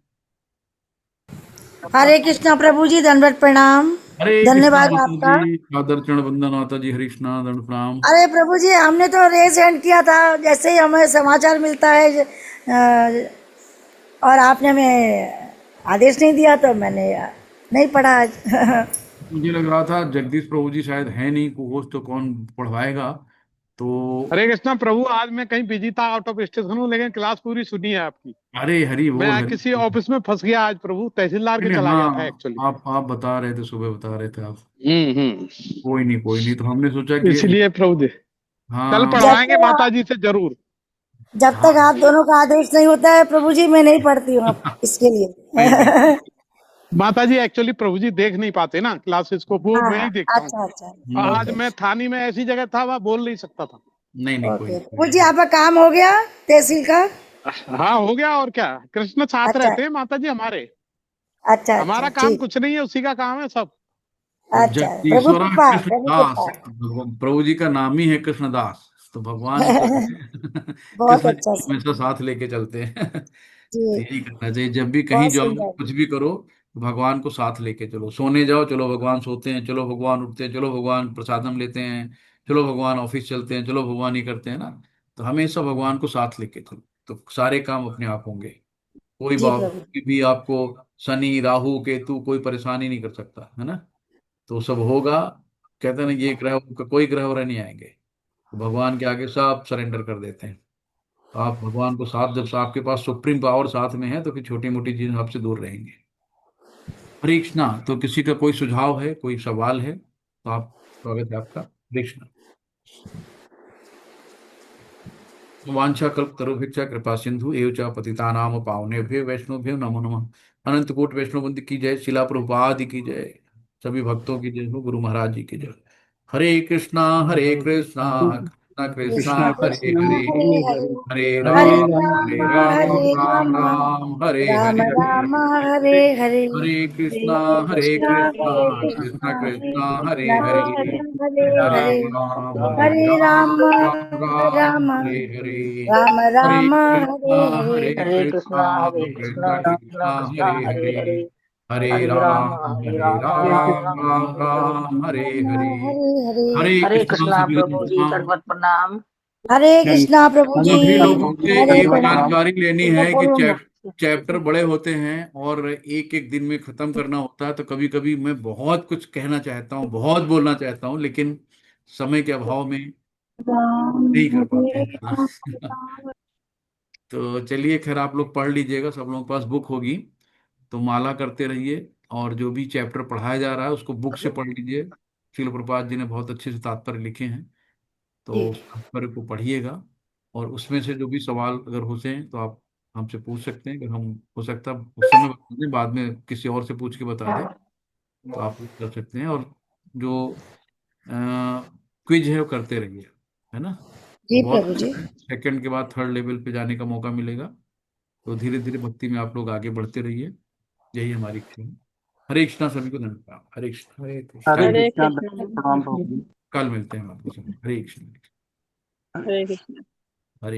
हरे कृष्णा प्रभु जी, दंडवत प्रणाम। हरे कृष्णा धन्यवाद माता आपका। जी। आदर चरण वंदन माता जी। हरे कृष्णा। दंड प्रणाम। अरे प्रभु जी, हमने तो रेज हैंड किया था, जैसे ही हमें समाचार मिलता है और आपने हमें आदेश नहीं दिया तो मैंने नहीं पढ़ा आज। मुझे लग रहा था जगदीश प्रभु जी शायद है नहीं, को होस्ट तो कौन पढ़वाएगा। तो हरे कृष्णा प्रभु, आज मैं कहीं बिजी था, आउट ऑफ स्टेशन हूँ, लेकिन क्लास पूरी सुनी है आपकी। अरे हरि मैं बोल। आज हरि किसी बोल। ऑफिस में फंस गया आज प्रभु, तहसीलदार के नहीं, चला गया था हाँ, एक्चुअली। आप बता रहे थे, सुबह बता रहे थे आप। हम्म। कोई नहीं, तो हमने सोचा कि इसलिए प्रभु जी कल हाँ। जब पढ़वाएंगे माता तक जी से जरूर। जब तक हाँ। आप दोनों का आदेश नहीं होता है प्रभु जी, मैं नहीं पढ़ती हूँ अब इसके नहीं नहीं लिए। माता जी एक्चुअली प्रभु जी देख नहीं पाते ना क्लासेस को, वो हाँ मैं हाँ, ही देखता हूँ। अच्छा अच्छा। आज ओके मैं थानी में ऐसी जगह था, वह बोल नहीं सकता था। नहीं कोई ओके नहीं। प्रभु जी, आपका काम हो गया तहसील का? हाँ हो गया, और क्या, कृष्ण साथ अच्छा रहते हैं माता जी हमारे। अच्छा अच्छा, हमारा काम ठीक। कुछ नहीं है, उसी का काम है सब। तो अच्छा, प्रभु जगदीश्वरा कृपा, कृष्ण प्रभु दास, कृपा। प्रभु जी का नाम ही है कृष्ण दास। तो भगवान ही तो बहुत कृष्ण जी अच्छा को सर। हमेशा साथ लेके चलते हैं। तो जी। यही करना चाहिए, जब भी कहीं बहुत जाओ सुंदर। कुछ भी करो तो भगवान को साथ लेके चलो। सोने जाओ, चलो भगवान सोते हैं, चलो भगवान उठते हैं, चलो भगवान प्रसादम लेते हैं, चलो भगवान ऑफिस चलते हैं, चलो भगवान ही करते हैं ना। तो हमेशा भगवान को साथ लेके चलो तो सारे काम अपने आप होंगे। कोई जी बात प्रभु। भी आपको शनि राहु केतु कोई परेशानी नहीं कर सकता है ना। तो सब होगा। कहते हैं ना, ये ग्रह कोई ग्रह वह नहीं आएंगे। तो भगवान के आगे सब सरेंडर कर देते हैं। तो आप भगवान को साथ, जब आपके पास सुप्रीम पावर साथ में है तो फिर छोटी मोटी चीजें आपसे दूर रहेंगी। हरे कृष्णा। तो किसी का कोई सुझाव है, कोई सवाल है तो आप, स्वागत है आपका। हरे कृष्णा। वांछा कल्पतरुभिश्च कृपा सिंधु एव च पतितानाम पावनेभ्यो वैष्णवभ्यो नमो नमः। अनंत कोट वैष्णव वंद की जय। शिला प्रभुपाद की जय। सभी भक्तों की जय हो। गुरु महाराज जी की जय। हरे कृष्णा। हरे कृष्णा। कृष्ण कृष्ण कृष्णा हरे कृष्णा हरे हरे हरे हरे हरे राम राम हरे हरे राम राम राम राम हरे राम हरे राम हरे हरे हरे कृष्णा कृष्णा हरे कृष्ण कृष्णा कृष्ण हरे कृष्णा हरे कृष्णा हरे हरे हरे हरे हरे राम राम राम राम हरे हरे राम हरे राम कृष्णा हरे हरे कृष्णा कृष्ण कृष्ण हरे हरे हरे राम राम राम हरे राम हरे हरे हरे हरे कृष्णा सभी को प्रणाम। हरे कृष्णा प्रभु जी सभी लोगों से हरे एक कृष्णा। जानकारी लेनी है कि चैप्टर बड़े होते हैं और एक एक दिन में खत्म करना होता है, तो कभी कभी मैं बहुत कुछ कहना चाहता हूँ, बहुत बोलना चाहता हूँ, लेकिन समय के अभाव में नहीं कर पाते हैं ना। तो चलिए, खैर आप लोग पढ़ लीजिएगा, सब लोगों के पास बुक होगी तो माला करते रहिए, और जो भी चैप्टर पढ़ाया जा रहा है उसको बुक से पढ़ लीजिए। शिल प्रपात जी ने बहुत अच्छे से तात्पर्य लिखे हैं, तो ठीक उस तात्पर्य को पढ़िएगा, और उसमें से जो भी सवाल अगर होते हैं तो आप हमसे पूछ सकते हैं। अगर हम हो सकता है उस समय बता दें, बाद में किसी और से पूछ के बता दें, तो आप लोग कर सकते हैं। और जो क्विज है वो करते रहिए, है ना। तो जी बहुत प्रभु जी। अच्छा है, सेकंड के बाद थर्ड लेवल पे जाने का मौका मिलेगा। तो धीरे धीरे भक्ति में आप लोग आगे बढ़ते रहिए, यही हमारी इच्छा है। हरे कृष्णा, सभी को धन्यवाद। हरे कृष्ण, हरे कृष्ण, हरे थैंक यू। कृष्णा प्रणाम प्रभु जी। कल मिलते हैं आपके साथ। हरे कृष्ण। हरे कृष्ण।